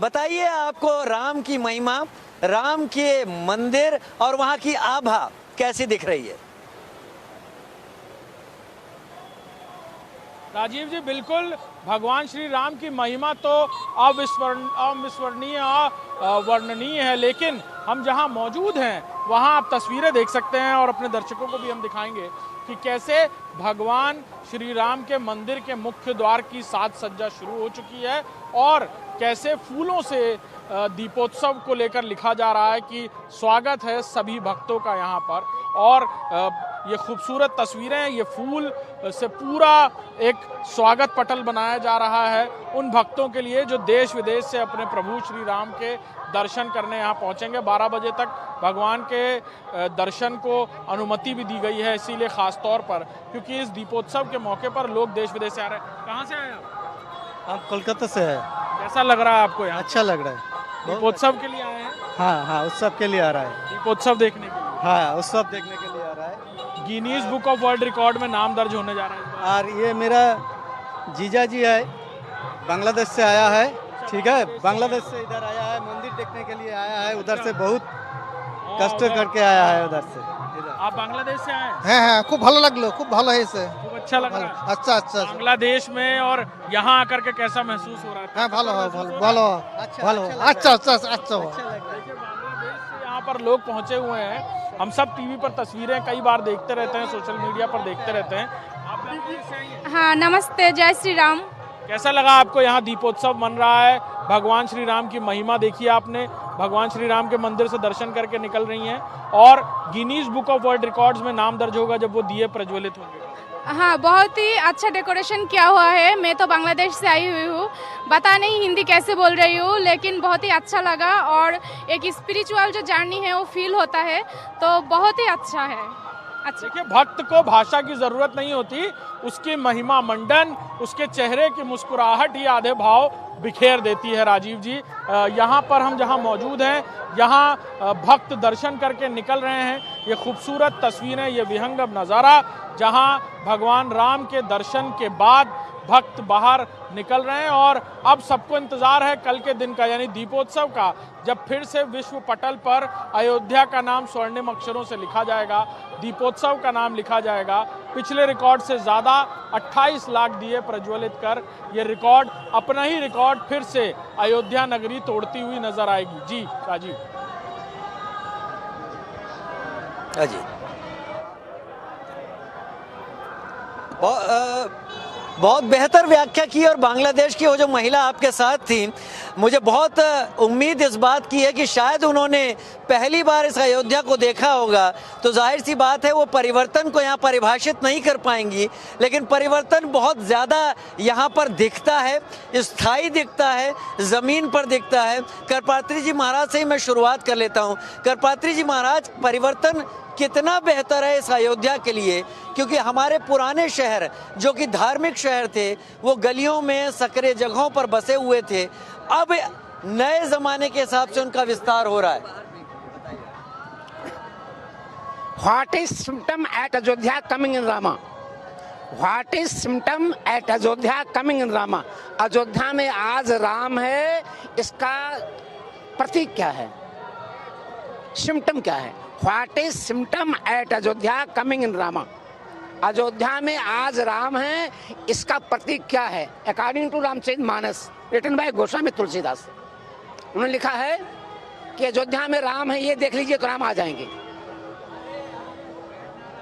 बताइए आपको राम की महिमा, राम के मंदिर और वहां की आभा कैसी दिख रही है? राजीव जी, बिल्कुल भगवान श्री राम की महिमा तो अविस्मरणीय, वर्णनीय है, लेकिन हम जहां मौजूद हैं वहां आप तस्वीरें देख सकते हैं, और अपने दर्शकों को भी हम दिखाएंगे कि कैसे भगवान श्री राम के मंदिर के मुख्य द्वार की साज सज्जा शुरू हो चुकी है, और कैसे फूलों से दीपोत्सव को लेकर लिखा जा रहा है कि स्वागत है सभी भक्तों का यहाँ पर। और ये खूबसूरत तस्वीरें, ये फूल से पूरा एक स्वागत पटल बनाया जा रहा है उन भक्तों के लिए जो देश विदेश से अपने प्रभु श्री राम के दर्शन करने यहाँ पहुँचेंगे। 12 बजे तक भगवान के दर्शन को अनुमति भी दी गई है, इसीलिए खास तौर पर, क्योंकि इस दीपोत्सव के मौके पर लोग देश विदेश से आ रहे हैं। कहाँ से आए आप? आप कोलकाता से है। कैसा लग रहा है आपको यहाँ? अच्छा लग रहा है। दीपोत्सव के लिए आए हैं? हाँ हाँ, उत्सव के लिए आ रहा है। दीपोत्सव देखने के लिए? हाँ, उत्सव देखने के लिए आ रहा है। Guinness book of world record में नाम दर्ज होने जा रहा है इस बार। और ये मेरा जीजा जी है, बांग्लादेश से आया है। ठीक है, बांग्लादेश से इधर आया है, मंदिर देखने के लिए आया है, उधर से बहुत कष्ट करके आया है उधर से। आप बांग्लादेश से आए? হ্যাঁ হ্যাঁ, খুব ভালো লাগলো, খুব ভালো হয়েছে। खूब अच्छा लग रहा है। अच्छा अच्छा। बांग्लादेश में और यहाँ आकर के कैसा महसूस हो रहा है? হ্যাঁ, ভালো ভালো ভালো ভালো। अच्छा अच्छा अच्छा। देखिए, बांग्लादेश से यहाँ पर लोग पहुँचे हुए हैं। हम सब टीवी पर तस्वीरें कई बार देखते रहते हैं, सोशल मीडिया पर देखते रहते हैं। आप बांग्लादेश से आई हैं? हाँ, नमस्ते, जय श्री राम। कैसा लगा आपको? यहाँ दीपोत्सव मन रहा है, भगवान श्री राम की महिमा देखी आपने, भगवान श्री राम के मंदिर से दर्शन करके निकल रही हैं और Guinness book of world records में नाम दर्ज होगा जब वो दिए प्रज्वलित होंगे। हाँ, बहुत ही अच्छा डेकोरेशन किया हुआ है। मैं तो बांग्लादेश से आई हुई हूँ, पता नहीं हिंदी कैसे बोल रही हूँ, लेकिन बहुत ही अच्छा लगा और एक स्पिरिचुअल जो जर्नी है वो फील होता है, तो बहुत ही अच्छा है। अच्छा, देखिए भक्त को भाषा की जरूरत नहीं होती, उसकी महिमा मंडन, उसके चेहरे की मुस्कुराहट ही आधे भाव बिखेर देती है। राजीव जी, यहाँ पर हम जहाँ मौजूद हैं, यहाँ भक्त दर्शन करके निकल रहे हैं। ये खूबसूरत तस्वीरें, ये विहंगम नज़ारा, जहाँ भगवान राम के दर्शन के बाद भक्त बाहर निकल रहे हैं और अब सबको इंतजार है कल के दिन का, यानी दीपोत्सव का, जब फिर से विश्व पटल पर अयोध्या का नाम स्वर्णिम अक्षरों से लिखा जाएगा, दीपोत्सव का नाम लिखा जाएगा। पिछले रिकॉर्ड से ज़्यादा 28 लाख दिए प्रज्वलित कर ये रिकॉर्ड, अपना ही रिकॉर्ड फिर से अयोध्या नगरी तोड़ती हुई नजर आएगी। जी राजीव। जी बहुत बेहतर व्याख्या की और बांग्लादेश की वो जो महिला आपके साथ थी, मुझे बहुत उम्मीद इस बात की है कि शायद उन्होंने पहली बार इस अयोध्या को देखा होगा, तो जाहिर सी बात है वो परिवर्तन को यहाँ परिभाषित नहीं कर पाएंगी, लेकिन परिवर्तन बहुत ज़्यादा यहाँ पर दिखता है, स्थायी दिखता है, ज़मीन पर दिखता है। करपात्री जी महाराज से ही मैं शुरुआत कर लेता हूँ। करपात्री जी महाराज, परिवर्तन कितना बेहतर है इस अयोध्या के लिए, क्योंकि हमारे पुराने शहर जो कि धार्मिक शहर थे वो गलियों में सकरे जगहों पर बसे हुए थे, अब नए ज़माने के हिसाब से उनका विस्तार हो रहा है। What is symptom at Ajodhya coming in Rama? What is symptom at Ajodhya coming in Rama? Ayodhya में आज राम है, इसका प्रतीक क्या है, सिम्टम क्या है? What is symptom at Ajodhya coming in Rama? Ayodhya में आज राम है, इसका प्रतीक क्या है? According to Ramcharitmanas written by Goswami Tulsidas, उन्होंने लिखा है कि अयोध्या में राम है, ये देख लीजिए तो राम आ जाएंगे।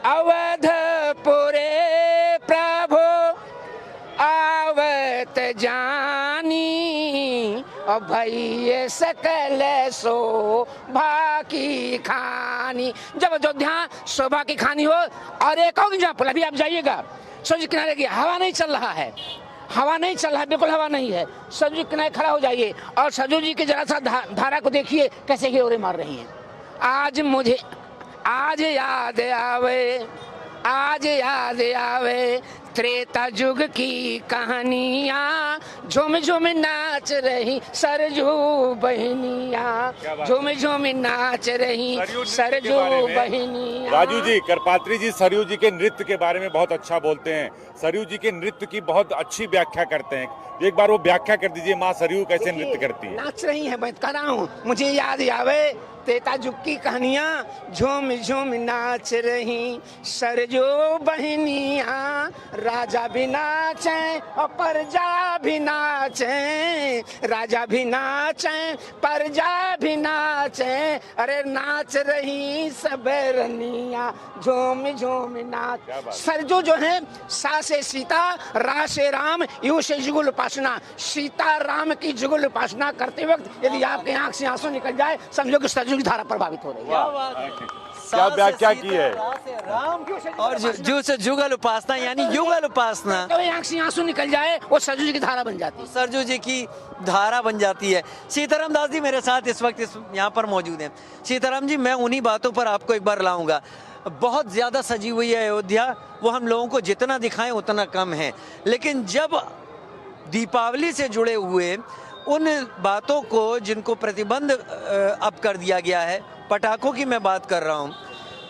अवधपुरे प्रभु आवत जानी, और भैये सकल शोभा की खानी। जब अयोध्या शोभा की खानी हो, और एक और एग्जाम्पल, अभी आप जाइएगा समुद्र किनारे की, हवा नहीं चल रहा है, हवा नहीं चल रहा है, बिल्कुल हवा नहीं है, समुद्र किनारे खड़ा हो जाइए और सरजू जी के जरा सा धारा को देखिए कैसे हिलोरे मार रही हैं। आज मुझे आज याद आवे, आज याद आवे त्रेता युग की कहानियाँ, झूम झूम नाच रही सरजू बहनियाँ, झूम झूम नाच रही सरजू बहनियाँ। राजू जी, करपात्री जी सरयू जी के नृत्य के बारे में बहुत अच्छा बोलते हैं, सरयू जी के नृत्य की बहुत अच्छी व्याख्या करते हैं, एक बार वो व्याख्या कर दीजिए, माँ सरयू कैसे नृत्य करती है। नाच रही है, मैं कह रहा हूँ, मुझे याद आवे त्रेता युग की कहानियाँ, झूम झूम नाच रही सरजू बहनियाँ, राजा भी नाचे और प्रजा भी नाचे, राजा भी नाचे प्रजा भी नाचे, अरे नाच रही सब रनिया, झूम झूम नाच। सरजू जो है, सा से सीता, रा से राम, यू से जुगल उपासना। सीता राम की जुगल उपासना करते वक्त यदि आपके आंख से आंसू निकल जाए, समझो कि सरजू की धारा प्रभावित हो रही है। क्या व्याख्या की है? और जू से जुगल उपासना यानी युगल उपासना, कभी आंख से आंसू निकल जाए वो सरजू जी की धारा बन जाती है, सरजू जी की धारा बन जाती है। सीताराम दास जी मेरे साथ इस वक्त यहाँ पर मौजूद हैं। सीताराम जी, मैं उन्हीं बातों पर आपको एक बार लाऊंगा। बहुत ज़्यादा सजी हुई है अयोध्या, वो हम लोगों को जितना दिखाएं उतना कम है, लेकिन जब दीपावली से जुड़े हुए उन बातों को जिनको प्रतिबंध अब कर दिया गया है, पटाखों की मैं बात कर रहा हूँ,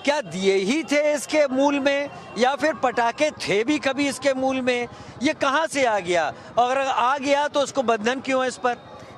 क्या दिए ही थे इसके मूल में, या फिर पटाखे थे भी कभी इसके मूल में? ये कहाँ से आ गया, और अगर आ गया तो उसको बंधन क्यों है इस पर?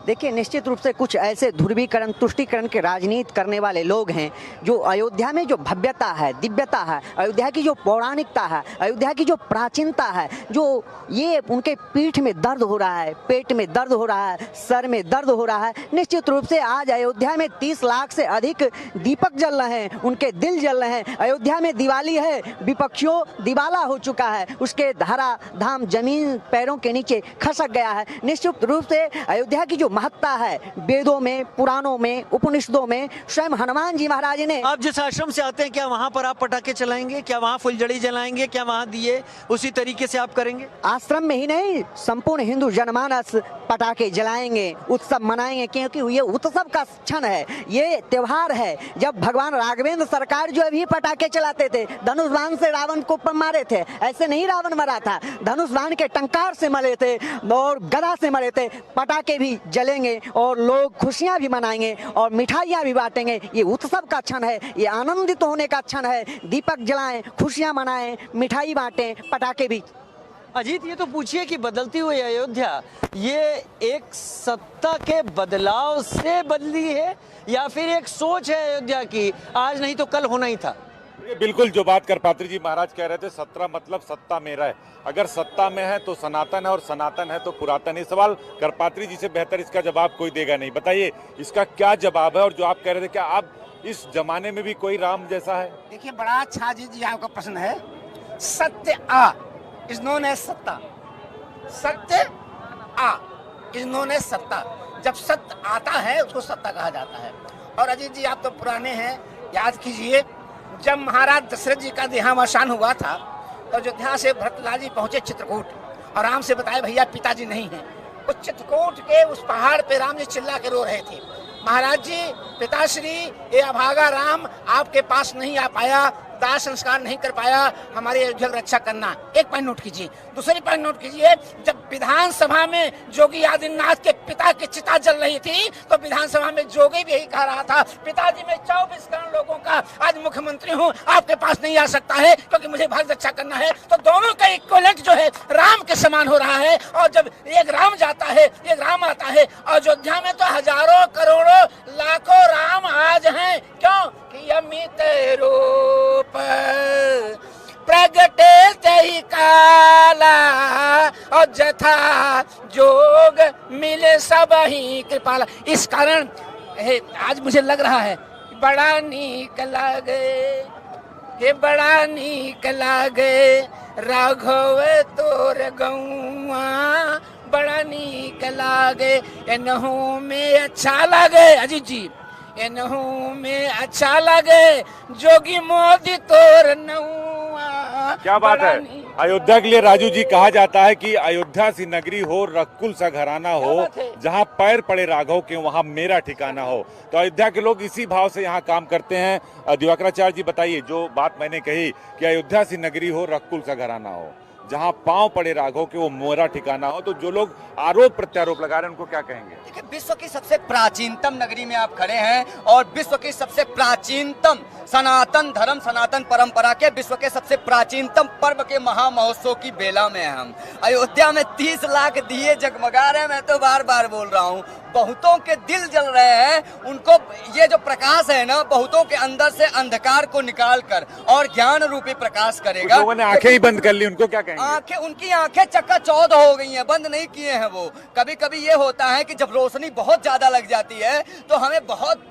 देखिए, निश्चित रूप से कुछ ऐसे ध्रुवीकरण तुष्टीकरण के राजनीति करने वाले लोग हैं जो अयोध्या में जो भव्यता है, दिव्यता है, अयोध्या की जो पौराणिकता है, अयोध्या की जो प्राचीनता है, जो ये उनके पीठ में दर्द हो रहा है, पेट में दर्द हो रहा है, सर में दर्द हो रहा है। निश्चित रूप से आज अयोध्या में 30 लाख से अधिक दीपक जल रहे हैं, उनके दिल जल रहे हैं। अयोध्या में दिवाली है, विपक्षियों दिवाला हो चुका है, उसके धरा धाम जमीन पैरों के नीचे खसक गया है। निश्चित रूप से अयोध्या की जो महत्ता है, वेदों में, पुराणों में, उपनिषदों में स्वयं हनुमान जी महाराज ने। आप जिस आश्रम से आते हैं, क्या वहां पर आप पटाखे चलाएंगे? क्या वहां फुलझड़ी जलाएंगे? क्या वहां दिए उसी तरीके से आप करेंगे? आश्रम में ही नहीं, संपूर्ण हिंदू जनमानस पटाखे जलाएंगे, उत्सव मनाएंगे, क्योंकि ये उत्सव का क्षण है, ये त्योहार है। जब भगवान राघवेंद्र सरकार जो अभी पटाखे चलाते थे, धनुष बाण से रावण को मारे थे, ऐसे नहीं रावण मरा था, धनुष बाण के टंकार से मरे थे और गदा से मरे थे। पटाखे भी जलेंगे और लोग खुशियां भी मनाएंगे और मिठाइयां भी बांटेंगे। ये उत्सव का क्षण है, ये आनंदित होने का क्षण है। दीपक जलाएं, खुशियां मनाएं, मिठाई बांटें, पटाखे भी। अजीत, ये तो पूछिए कि बदलती हुई अयोध्या ये एक सत्ता के बदलाव से बदली है या फिर एक सोच है अयोध्या की, आज नहीं तो कल होना ही था? बिल्कुल जो बात करपात्री जी महाराज कह रहे थे, 17 मतलब सत्ता मेरा है। अगर सत्ता में है तो सनातन है और सनातन है तो पुरातन। ये सवाल करपात्री जी से बेहतर इसका जवाब कोई देगा नहीं। बताइए इसका क्या जवाब है? और जो आप कह रहे थे, क्या आप इस जमाने में भी कोई राम जैसा है? देखिए, बड़ा अच्छा जी आपका प्रश्न है। सत्य आ इज नोन एज सत्ता, सत्य आ इज नोन एज सत्ता। जब सत्य आता है उसको सत्ता कहा जाता है। और अजीत जी, आप तो पुराने हैं, याद कीजिए, जब महाराज दशरथ जी का देहावसान हुआ था तो अयोध्या से भरतलाल जी पहुंचे चित्रकूट और राम से बताया भैया पिताजी नहीं है। उस चित्रकूट के उस पहाड़ पे राम जी चिल्ला के रो रहे थे, महाराज जी पिताश्री, ये अभागा राम आपके पास नहीं आ पाया, दाह संस्कार नहीं कर पाया, हमारी अयोध्या की रक्षा करना। एक पॉइंट नोट कीजिए। दूसरी पॉइंट नोट कीजिए, जब विधानसभा में योगी आदित्यनाथ के पिता की चिता जल रही थी तो विधानसभा में जोगी भी यही कह रहा था, पिताजी मैं 24 करोड़ लोगों का आज मुख्यमंत्री हूँ, आपके पास नहीं आ सकता है क्योंकि मुझे भारत रक्षा करना है। तो दोनों का इक्विवेलेंट जो है राम के समान हो रहा है। और जब एक राम जाता है, एक राम आता है, अयोध्या में तो हजारों करोड़ों लाखों राम आज हैं। क्यों कि अमित रूप प्रगटे तही काला और जथा जोग मिले सब ही कृपाला। इस कारण आज मुझे लग रहा है बड़ा नीक लागे, ये बड़ा नीक लागे राघव तोर गौआ, बड़ा नीक लागे एनहू में अच्छा लागे। अजीत जी, एनहू में अच्छा लगे जोगी मोदी तोर नौआ। क्या बात है। अयोध्या के लिए राजू जी कहा जाता है कि अयोध्या सी नगरी हो, रकुल सा घराना हो, जहां पैर पड़े राघव के वहां मेरा ठिकाना हो। तो अयोध्या के लोग इसी भाव से यहाँ काम करते हैं। दिवाकराचार्य जी बताइए, जो बात मैंने कही कि अयोध्या सी नगरी हो, रकुल सा घराना हो, जहां पांव पड़े राघव के वो मेरा ठिकाना हो, तो जो लोग आरोप प्रत्यारोप लगा रहे हैं उनको क्या कहेंगे? देखिए, विश्व की सबसे प्राचीनतम नगरी में आप खड़े हैं और विश्व की सबसे प्राचीनतम सनातन धर्म, सनातन परंपरा के विश्व के सबसे प्राचीनतम पर्व के महामहोत्सव की बेला में हम अयोध्या में 30 लाख दिए जगमगा रहे हैं। मैं तो बार बार बोल रहा हूँ, बहुतों के दिल जल रहे हैं। उनको ये जो प्रकाश है ना, बहुतों के अंदर से अंधकार को निकाल कर और ज्ञान रूपी प्रकाश करेगा। लोगों ने आंखें ही बंद कर ली, उनको क्या कहेंगे? आंखें, उनकी आंखें चकाचौंध हो गई हैं, बंद नहीं किए हैं वो। कभी कभी ये होता है कि जब रोशनी बहुत ज्यादा लग जाती है तो हमें बहुत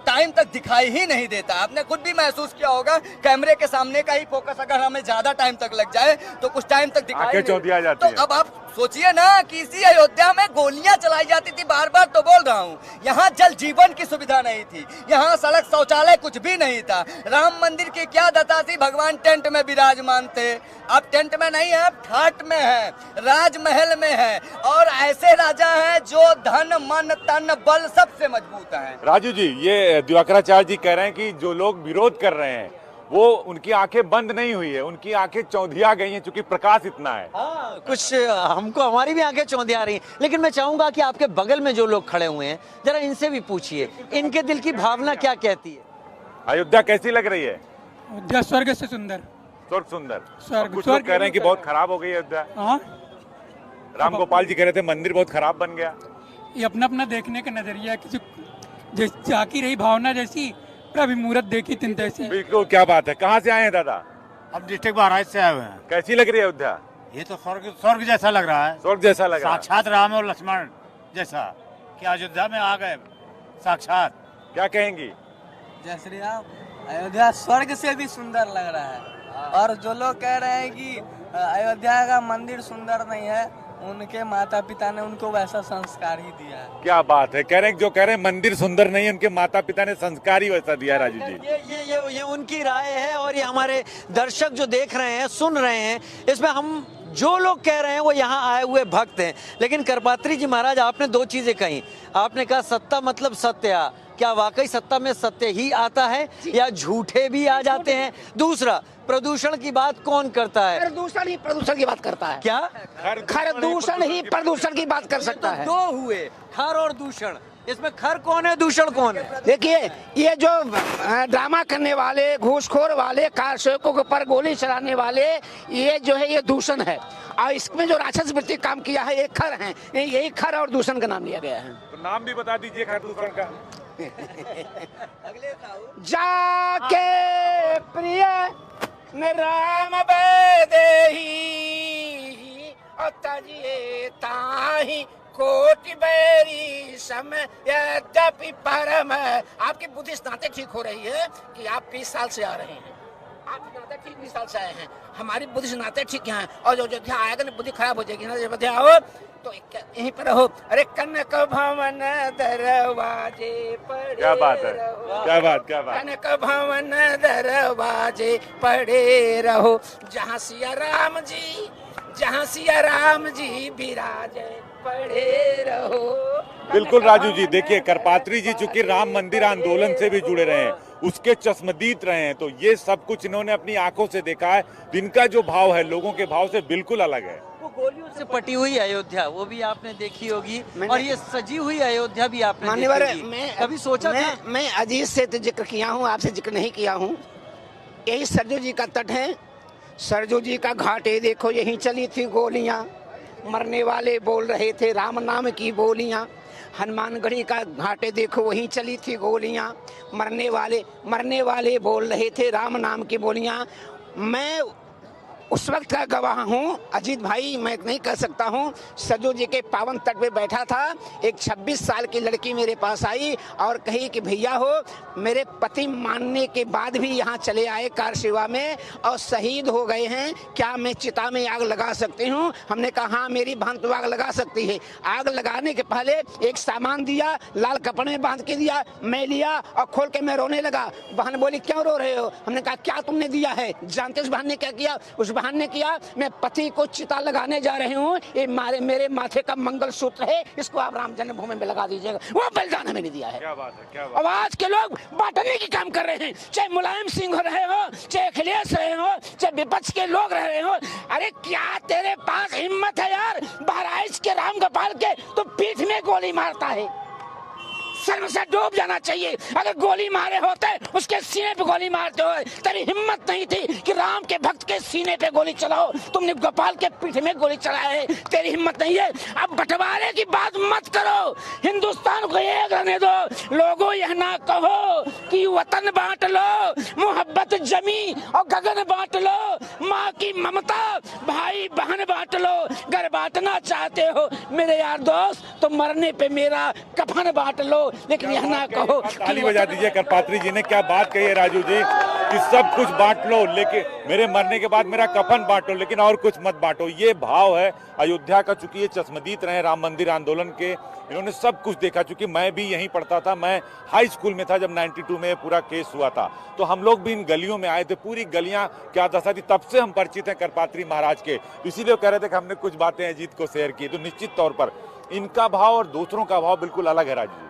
टाइम तक दिखाई ही नहीं देता। आपने खुद भी महसूस किया होगा, कैमरे के सामने का ही फोकस अगर हमें ज्यादा टाइम तक लग जाए तो कुछ टाइम तक दिखाई नहीं देता। तो अब आप सोचिए ना कि इसी अयोध्या में गोलियां चलाई जाती थी, बार बार तो बोल रहा हूँ। यहाँ जल जीवन की सुविधा नहीं थी, यहाँ सड़क शौचालय कुछ भी नहीं था। राम मंदिर की क्या दशा थी, भगवान टेंट में विराजमान थे। अब टेंट में नहीं है, अब ठाट में है, राजमहल में है। और ऐसे राजा हैं जो धन मन तन बल सबसे मजबूत हैं। राजू जी, ये दिवाकराचार्य जी कह रहे हैं कि जो लोग विरोध कर रहे हैं वो उनकी आंखें बंद नहीं हुई है, उनकी आंखें चौंधिया गई हैं क्योंकि प्रकाश इतना है। हाँ, कुछ हमको हमारी भी आंखें चौंधिया रही हैं। लेकिन मैं चाहूंगा कि आपके बगल में जो लोग खड़े हुए हैं, जरा इनसे भी पूछिए, इनके दिल की भावना क्या कहती है? अयोध्या कैसी लग रही है? अयोध्या स्वर्ग से सुंदर। स्वर्ग सुंदर। स्वर्ग, कुछ लोग कह रहे हैं कि बहुत खराब हो गई अयोध्या। हाँ, राम गोपाल जी कह रहे थे मंदिर बहुत खराब बन गया। ये अपना अपना देखने का नजरिया है। किसी झांकी रही भावना जैसी, प्रभु मुहूर्त देखी तिन तैसी। बिल्कुल, क्या बात है। कहाँ से आए हैं दादा? हम डिस्ट्रिक्ट बहराइच से आए हुए हैं। कैसी लग रही है अयोध्या? ये तो स्वर्ग जैसा लग रहा है। स्वर्ग जैसा लग रहा है, साक्षात राम और लक्ष्मण जैसा कि अयोध्या में आ गए साक्षात। क्या कहेंगी? जय श्री राम। अयोध्या स्वर्ग से भी सुंदर लग रहा है, और जो लोग कह रहे हैं कि अयोध्या का मंदिर सुंदर नहीं है, उनके माता पिता ने उनको वैसा संस्कार ही दिया है। क्या बात है। कह रहे हैं जो कह रहे हैं मंदिर सुंदर नहीं है, उनके माता पिता ने संस्कार ही वैसा दिया है। राजू जी, ये उनकी राय है, और ये हमारे दर्शक जो देख रहे हैं, सुन रहे हैं, इसमें हम जो लोग कह रहे हैं वो यहाँ आए हुए भक्त हैं। लेकिन करपात्री जी महाराज, आपने दो चीजें कही। आपने कहा सत्ता मतलब सत्य। क्या वाकई सत्ता में सत्य ही आता है या झूठे भी आ जाते हैं? दूसरा, प्रदूषण की बात कौन करता है? प्रदूषण ही प्रदूषण की बात करता है। क्या? खरदूषण ही प्रदूषण की बात कर सकता है। दो हुए, खर और दूषण। इसमें खर कौन है, दूषण कौन है? देखिए, ये जो ड्रामा करने वाले, घूसखोर वाले, कार सेवकों के ऊपर गोली चलाने वाले, ये जो है ये दूषण है। और इसमें जो राक्षस वृत्ति काम किया है, ये खर है। यही खर और दूषण का नाम लिया गया है। तो नाम भी बता दीजिए खर दूषण का। जाके प्रिय राम बेदेही तजिए ताही कोटि बैरी समय यद्यपि परम। आपकी बुद्धि नाते ठीक हो रही है कि आप 20 साल से आ रहे हैं। आप नाते ठीक 20 साल से आए हैं, हमारी बुद्धि नाते ठीक है। और जो अयोध्या आएगा ना, बुद्धि खराब हो जाएगी ना। अयोध्या आओ तो यहीं पर रहो। अरे कनक भवन दरवाजे पड़े। क्या बात है, क्या बात, क्या बात। कनक भवन दरवाजे पड़े रहो, जहाँ सिया राम जी विराजे पड़े रहो। बिल्कुल राजू जी, देखिए करपात्री जी चूंकि राम मंदिर आंदोलन से भी जुड़े रहे हैं, उसके चश्मदीद रहे हैं, तो ये सब कुछ इन्होंने अपनी आंखों से देखा है। इनका जो भाव है लोगों के भाव से बिल्कुल अलग है। वो गोलियों से पटी हुई अयोध्या, वो भी आपने देखी होगी, और ये सजी हुई अयोध्या भी आपने देखी होगी। मैं कभी सोचा था? मैं अजीत से तो जिक्र किया हूँ, आपसे जिक्र नहीं किया हूँ। यही सरजू जी का तट है। सरजू जी का घाटे देखो, यहीं चली थी गोलियां, मरने वाले बोल रहे थे राम नाम की बोलियां। हनुमानगढ़ी का घाटे देखो, वहीं चली थी गोलियां, मरने वाले बोल रहे थे राम नाम की बोलियां। मैं उस वक्त का गवाह हूँ अजीत भाई, मैं नहीं कह सकता हूँ। सरजू जी के पावन तट पे बैठा था, एक 26 साल की लड़की मेरे पास आई और कही कि भैया हो, मेरे पति मानने के बाद भी यहाँ चले आए कार सेवा में और शहीद हो गए हैं, क्या मैं चिता में आग लगा सकती हूँ? हमने कहा हाँ, मेरी बहन तो आग लगा सकती है। आग लगाने के पहले एक सामान दिया, लाल कपड़े में बांध के दिया, मैं लिया और खोल के मैं रोने लगा। बहन बोली क्यों रो रहे हो? हमने कहा क्या तुमने दिया है? जानते उस बहन ने क्या किया? उस बहन ने किया, मैं पति को चिता लगाने जा रही हूँ, ये मेरे माथे का मंगलसूत्र है, इसको आप राम जन्मभूमि में लगा दीजिएगा। वो बलिदान हमें नहीं दिया है। क्या बात है, क्या बात। अब आज के लोग बांटने की काम कर रहे हैं, चाहे मुलायम सिंह हो रहे हो, चाहे अखिलेश रहे हो, चाहे विपक्ष के लोग रहे हो। अरे क्या तेरे पास हिम्मत है यार, बहराइच के राम गोपाल के तो पीठ में गोली मारता है, शर्म से डूब जाना चाहिए। अगर गोली मारे होते उसके सीने पे गोली मारते हो, तेरी हिम्मत नहीं थी कि राम के भक्त के सीने पे गोली चलाओ, तुमने गोपाल के पीठ में गोली चलाया है, तेरी हिम्मत नहीं है। अब बंटवारे की बात मत करो, हिंदुस्तान को एक रहने दो। लोगों यह ना कहो कि वतन बांट लो, मोहब्बत जमी और गगन बांट लो, माँ की ममता भाई बहन बांट लो। अगर बांटना चाहते हो मेरे यार दोस्त तो मरने पे मेरा कफन बांट लो, लेकिन यह ना कहो। ताली बजा दीजिए करपात्री जी ने, क्या बात कही है राजू जी कि सब कुछ बांट लो, लेकिन मेरे मरने के बाद मेरा कफन बांटो, लेकिन और कुछ मत बांटो। ये भाव है अयोध्या का। चूंकि ये चश्मदीद रहे राम मंदिर आंदोलन के, इन्होंने सब कुछ देखा। चूंकि मैं भी यहीं पढ़ता था, मैं हाई स्कूल में था जब 92 में पूरा केस हुआ था, तो हम लोग भी इन गलियों में आए थे। पूरी गलियां क्या दशा थी, तब से हम परिचित हैं करपात्री महाराज के। इसीलिए कह रहे थे कि हमने कुछ बातें अजीत को शेयर की, तो निश्चित तौर पर इनका भाव और दूसरों का भाव बिल्कुल अलग है राजू जी।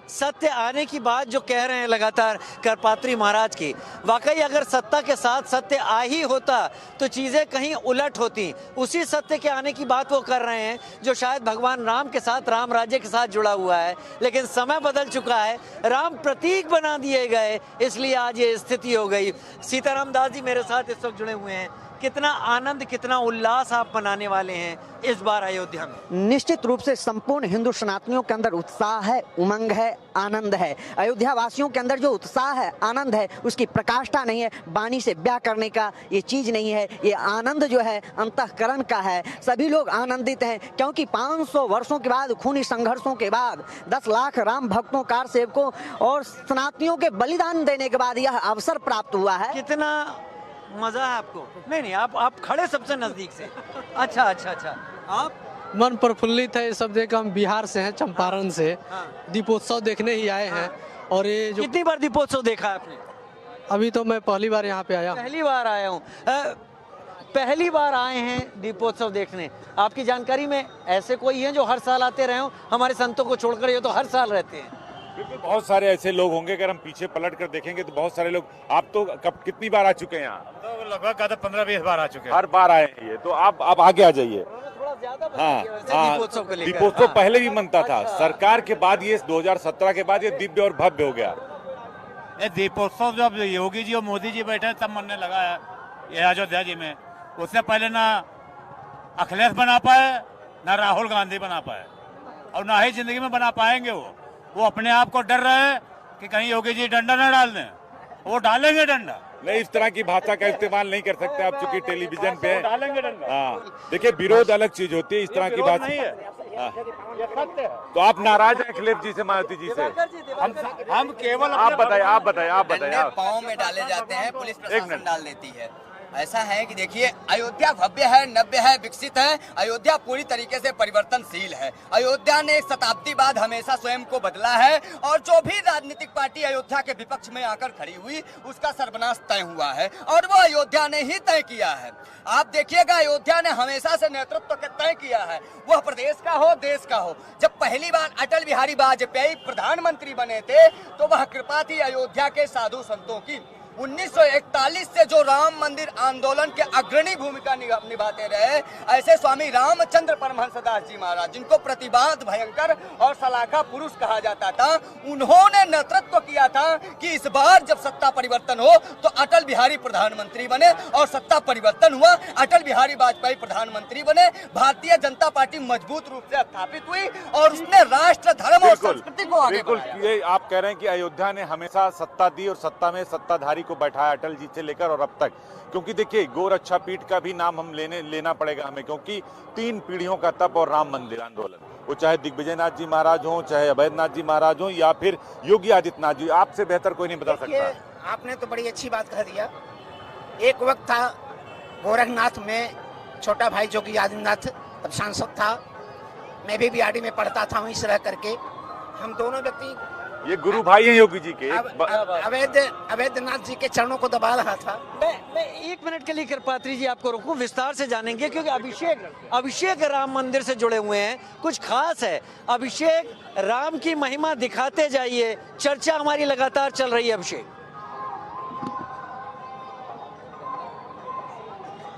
सत्य आने की बात जो कह रहे हैं लगातार करपात्री महाराज की, वाकई अगर सत्ता के साथ सत्य आ ही होता तो चीजें कहीं उलट होती। उसी सत्य के आने की बात वो कर रहे हैं जो शायद भगवान राम के साथ, राम राज्य के साथ जुड़ा हुआ है। लेकिन समय बदल चुका है, राम प्रतीक बना दिए गए, इसलिए आज ये स्थिति हो गई। सीताराम दास जी मेरे साथ इस वक्त जुड़े हुए हैं। कितना आनंद, कितना उल्लास आप मनाने वाले हैं इस बार अयोध्या में? निश्चित रूप से संपूर्ण हिंदू सनातनियों के अंदर उत्साह है, उमंग है, आनंद है। अयोध्या वासियों के अंदर जो उत्साह है, आनंद है, उसकी प्रकाष्ठा नहीं है, वाणी से ब्याह करने का ये चीज नहीं है। ये आनंद जो है अंतःकरण का है। सभी लोग आनंदित हैं क्योंकि 500 वर्षों के बाद, खूनी संघर्षों के बाद, 10 लाख राम भक्तों, कार सेवकों और सनातनियों के बलिदान देने के बाद यह अवसर प्राप्त हुआ है। कितना मजा है आपको? नहीं, आप खड़े सबसे नजदीक से। अच्छा, आप? मन प्रफुल्लित है ये सब देख। हम बिहार से हैं, चंपारण से। दीपोत्सव देखने ही आए हैं। और ये जो कितनी बार दीपोत्सव देखा है आपने? अभी तो मैं पहली बार यहाँ पे आया हूँ। पहली बार आया हूँ। पहली बार आए हैं दीपोत्सव देखने। आपकी जानकारी में ऐसे कोई हैं जो हर साल आते रहे हो? हमारे संतों को छोड़कर ये तो हर साल रहते हैं। बिल्कुल, बहुत सारे ऐसे लोग होंगे। अगर हम पीछे पलट कर देखेंगे तो बहुत सारे लोग। आप तो कब कितनी बार आ चुके हैं यहाँ? तो लगभग 15-20 बार आ चुके हैं। हर बार आए हैं ये तो। आप आगे आ जाइए। हाँ, दीपोत्सव पहले भी मनता था। सरकार के बाद ये 2017 के बाद ये दिव्य और भव्य हो गया। ये दीपोत्सव जब योगी जी और मोदी जी बैठे तब मनने लगा है ये अयोध्या जी में। उससे पहले ना अखिलेश बना पाए, ना राहुल गांधी बना पाए, और ना ही जिंदगी में बना पाएंगे। वो अपने आप को डर रहे हैं कि कहीं योगी जी डंडा न डाल दें। वो डालेंगे डंडा। नहीं, इस तरह की भाषा का इस्तेमाल नहीं कर सकते आप, चूंकि टेलीविजन पे। डालेंगे डंडा। हाँ, देखिए, विरोध अलग चीज होती है, इस तरह की भाषा नहीं है। तो आप नाराज हैं अखिलेश जी से, मायावती जी से? हम केवल आप बताइए। पाँव में डाले जाते हैं, पुलिस प्रशासन डाल देती है। ऐसा है कि देखिए, अयोध्या भव्य है, नव्य है, विकसित है। अयोध्या पूरी तरीके से परिवर्तनशील है। अयोध्या ने एक शताब्दी बाद हमेशा स्वयं को बदला है, और जो भी राजनीतिक पार्टी अयोध्या के विपक्ष में आकर खड़ी हुई, उसका सर्वनाश तय हुआ है, और वो अयोध्या ने ही तय किया है। आप देखिएगा, अयोध्या ने हमेशा से नेतृत्व के तय किया है, वह प्रदेश का हो, देश का हो। जब पहली बार अटल बिहारी वाजपेयी प्रधानमंत्री बने थे तो वह कृपा थी अयोध्या के साधु संतों की। 1941 से जो राम मंदिर आंदोलन के अग्रणी भूमिका निभाते रहे, ऐसे स्वामी रामचंद्र परमहंसदास जी महाराज, जिनको प्रतिभात भयंकर और सलाखा पुरुष कहा जाता था, उन्होंने नेतृत्व किया था कि इस बार जब सत्ता परिवर्तन हो तो अटल बिहारी प्रधानमंत्री बने, और सत्ता परिवर्तन हुआ, अटल बिहारी वाजपेयी प्रधानमंत्री बने। भारतीय जनता पार्टी मजबूत रूप से स्थापित हुई और उसने राष्ट्र, धर्म और संस्कृति को आगे बढ़ाया। ये आप कह रहे हैं कि अयोध्या ने हमेशा सत्ता दी और सत्ता में सत्ताधारी को बैठाया, अटल जी से लेकर और अब तक। क्योंकि देखिए, गोरक्षा पीठ का भी नाम हम लेना पड़ेगा हमें, क्योंकि 3 पीढ़ियों का तप और राम मंदिर आंदोलन, वो चाहे दिग्विजयनाथ जी महाराज हों, चाहे अभयनाथ जी महाराज हों, या फिर योगी आदित्यनाथ जी, आपसे बेहतर कोई नहीं बता सकता। आपने तो बड़ी अच्छी बात कह दिया। एक वक्त था गोरखनाथ में छोटा भाई योगी आदित्यनाथ तब सांसद था, मैं भी बीआरडी में पढ़ता था वहीं से रह करके। हम दोनों व्यक्ति, ये गुरु भाई हैं योगी जी के, अवैधनाथ जी के चरणों को दबा रहा था। मैं 1 मिनट के लिए कृपात्री जी आपको रोकूं, विस्तार से जानेंगे, क्योंकि अभिषेक राम मंदिर से जुड़े हुए हैं, कुछ खास है। अभिषेक, राम की महिमा दिखाते जाइए, चर्चा हमारी लगातार चल रही है। अभिषेक,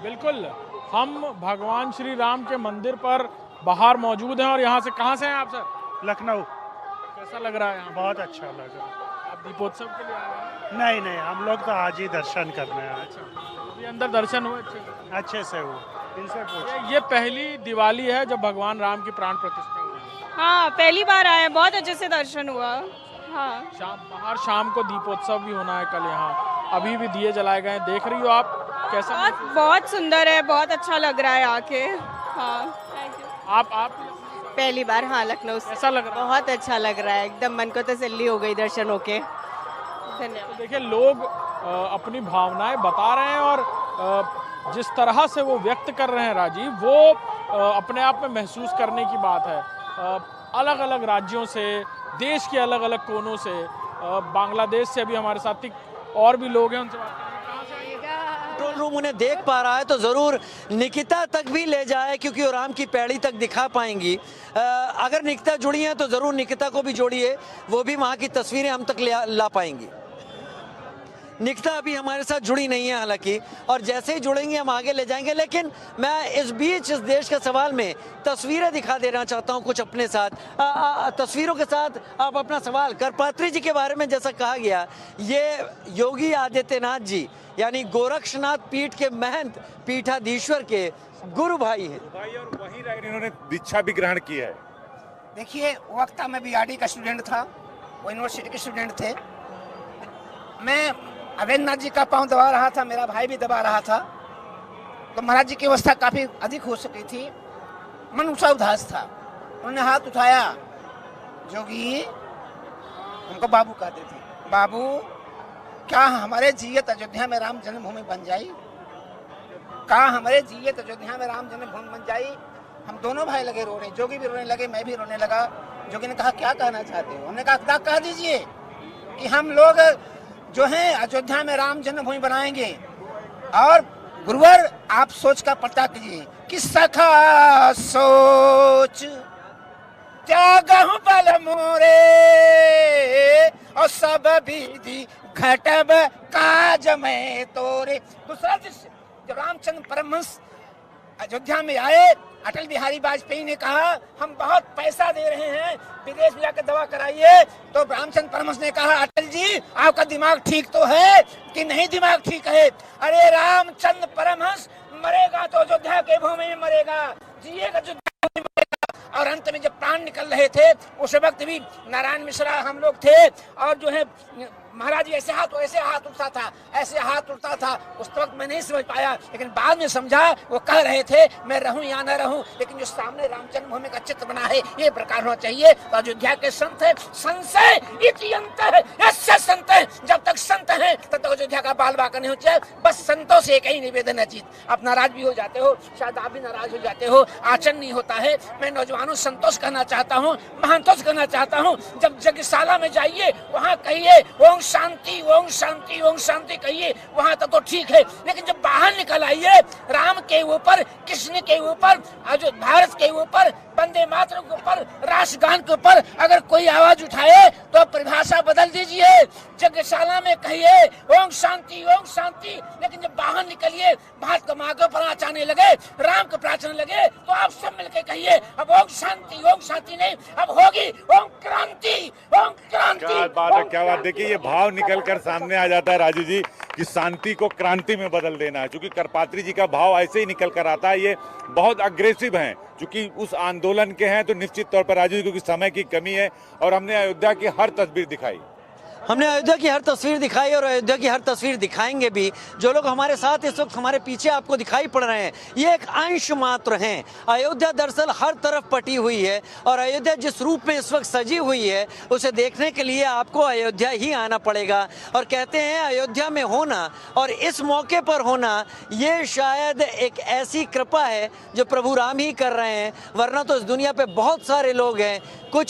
बिल्कुल, हम भगवान श्री राम के मंदिर पर बाहर मौजूद हैं। और यहाँ से, कहाँ से हैं आप सर? लखनऊ। कैसा लग रहा है यहाँ? बहुत अच्छा लग रहा है। आप दीपोत्सव के लिए आए हैं? नहीं, हम लोग तो आज ही दर्शन करने आए। अभी अंदर दर्शन हुए अच्छे से हुए। इनसे पूछो। ये पहली दिवाली है जब भगवान राम की प्राण प्रतिष्ठा हुई है। हाँ, पहली बार आए, बहुत अच्छे से दर्शन हुआ। हाँ, बाहर शाम को दीपोत्सव भी होना है कल यहाँ। अभी भी दिए जलाए गए, देख रही हो आप, कैसा? बहुत सुंदर है, बहुत अच्छा लग रहा है आके। हाँ, थैंक यू। आप पहली बार? हाँ, लखनऊ से। कैसा लग रहा है? बहुत अच्छा लग रहा है, एकदम मन को तसल्ली हो गई दर्शन होके। धन्यवाद। तो देखिए, लोग अपनी भावनाएं बता रहे हैं, और जिस तरह से वो व्यक्त कर रहे हैं राजीव, वो अपने आप में महसूस करने की बात है। अलग अलग राज्यों से, देश के अलग अलग कोनों से, बांग्लादेश से भी हमारे साथी और भी लोग हैं, उनसे बात करेंगे। कंट्रोल रूम उन्हें देख पा रहा है तो जरूर निकिता तक भी ले जाए, क्योंकि वो राम की पैड़ी तक दिखा पाएंगी। अगर निकिता जुड़ी है तो जरूर निकिता को भी जोड़िए, वो भी वहां की तस्वीरें हम तक ला पाएंगी। निकिता अभी हमारे साथ जुड़ी नहीं है हालांकि, और जैसे ही जुड़ेंगे हम आगे ले जाएंगे। लेकिन मैं इस बीच इस देश के सवाल में तस्वीरें दिखा देना चाहता हूं कुछ अपने साथ। तस्वीरों के साथ आप अपना सवाल, करपात्री जी के बारे में जैसा कहा गया, ये योगी आदित्यनाथ जी यानी गोरक्षनाथ पीठ के महंत पीठाधीश्वर के गुरु भाई हैं। और वहीं रहकर इन्होंने दीक्षा भी ग्रहण की है। देखिए, वक्ता में बीआरडी का स्टूडेंट था, वो यूनिवर्सिटी के स्टूडेंट थे। मैं अवेंद्रनाथ जी का पांव दबा रहा था, मेरा भाई भी दबा रहा था, तो महाराज जी की अवस्था काफी अधिक हो सकी थी, मन ऊंचा उदास था। उन्होंने हाथ उठाया, जोगी उनको बाबू कहते थे, बाबू क्या हमारे जीयत अयोध्या में राम जन्मभूमि बन जाई? क्या हमारे जीयत अयोध्या में राम जन्मभूमि बन जाई? हम दोनों भाई लगे रोने, जोगी भी रोने लगे, मैं भी रोने लगा। जोगी ने कहा क्या कहना चाहते हो? हमने कहा कह दीजिए कि हम लोग जो हैं अयोध्या में राम जन्मभूमि बनाएंगे। और गुरुवर आप सोच का पता कीजिए कि सखा सोच त्यागहु बल मोरे और सब विधि घटब काज में तोरे। दूसरा दृश्य, जब रामचंद्र परमहंस अयोध्या में आए, अटल बिहारी वाजपेयी ने कहा हम बहुत पैसा दे रहे हैं, विदेश में जाकर दवा कराइए। तो रामचंद्र परमहंस ने कहा अटल जी आपका दिमाग ठीक तो है कि नहीं दिमाग ठीक है? अरे रामचंद्र परमहंस मरेगा तो अयोध्या के भूमि में मरेगा, जिएगा अयोध्या में मरेगा। और अंत में जब प्राण निकल रहे थे उस वक्त भी नारायण मिश्रा हम लोग थे, और जो है महाराज जी ऐसे हाथ उठता था, ऐसे हाथ उठता था। उस वक्त मैं नहीं समझ पाया, लेकिन बाद में समझा। वो कह रहे थे मैं रहूं या न रहूं, लेकिन जो सामने राम जन्मभूमि का चित्र बना है ये प्रकार होना चाहिए। तो अयोध्या के संत है, संशय इति अंत है, ऐसे संत है, जब तक संत है तब तक अयोध्या का बाल बाका नहीं हो चाहिए। बस संतों से एक ही निवेदन है, जीत आप नाराज भी हो जाते हो, शायद आप भी नाराज हो जाते हो, आचरण नहीं होता है। मैं नौजवानों संतोष कहना चाहता हूँ, महंतोष कहना चाहता हूँ, जब यज्ञशाला में जाइए वहाँ कहिए ओम शांति ओम शांति ओम शांति कहिए, वहां तक तो ठीक है। लेकिन जब बाहर निकल आइए, राम के ऊपर, कृष्ण के ऊपर, भारत के ऊपर, वंदे मातरम के ऊपर, राष्ट्रगान के ऊपर अगर कोई आवाज उठाए तो परिभाषा बदल दीजिए। यज्ञशाला में कहिए ओम शांति ओम शांति, लेकिन जब बाहर निकलिए, भारत को मार्गों पर आने लगे, राम को प्राचन लगे, तो आप सब मिलकर कहिए अब ओम शांति नहीं, अब होगी ओम क्रांति ओम क्रांति। क्या बात है, क्या बात। देखिए ये भाव निकल कर सामने आ जाता है राजू जी कि शांति को क्रांति में बदल देना है। क्योंकि करपात्री जी का भाव ऐसे ही निकल कर आता है। ये बहुत अग्रेसिव हैं, क्योंकि उस आंदोलन के हैं, तो निश्चित तौर पर राजू जी क्योंकि समय की कमी है और हमने अयोध्या की हर तस्वीर दिखाई, हमने अयोध्या की हर तस्वीर दिखाई और अयोध्या की हर तस्वीर दिखाएंगे भी। जो लोग हमारे साथ इस वक्त हमारे पीछे आपको दिखाई पड़ रहे हैं, ये एक अंश मात्र हैं। अयोध्या दरअसल हर तरफ पटी हुई है, और अयोध्या जिस रूप में इस वक्त सजी हुई है उसे देखने के लिए आपको अयोध्या ही आना पड़ेगा। और कहते हैं अयोध्या में होना और इस मौके पर होना, ये शायद एक ऐसी कृपा है जो प्रभु राम ही कर रहे हैं, वरना तो इस दुनिया पे बहुत सारे लोग हैं, कुछ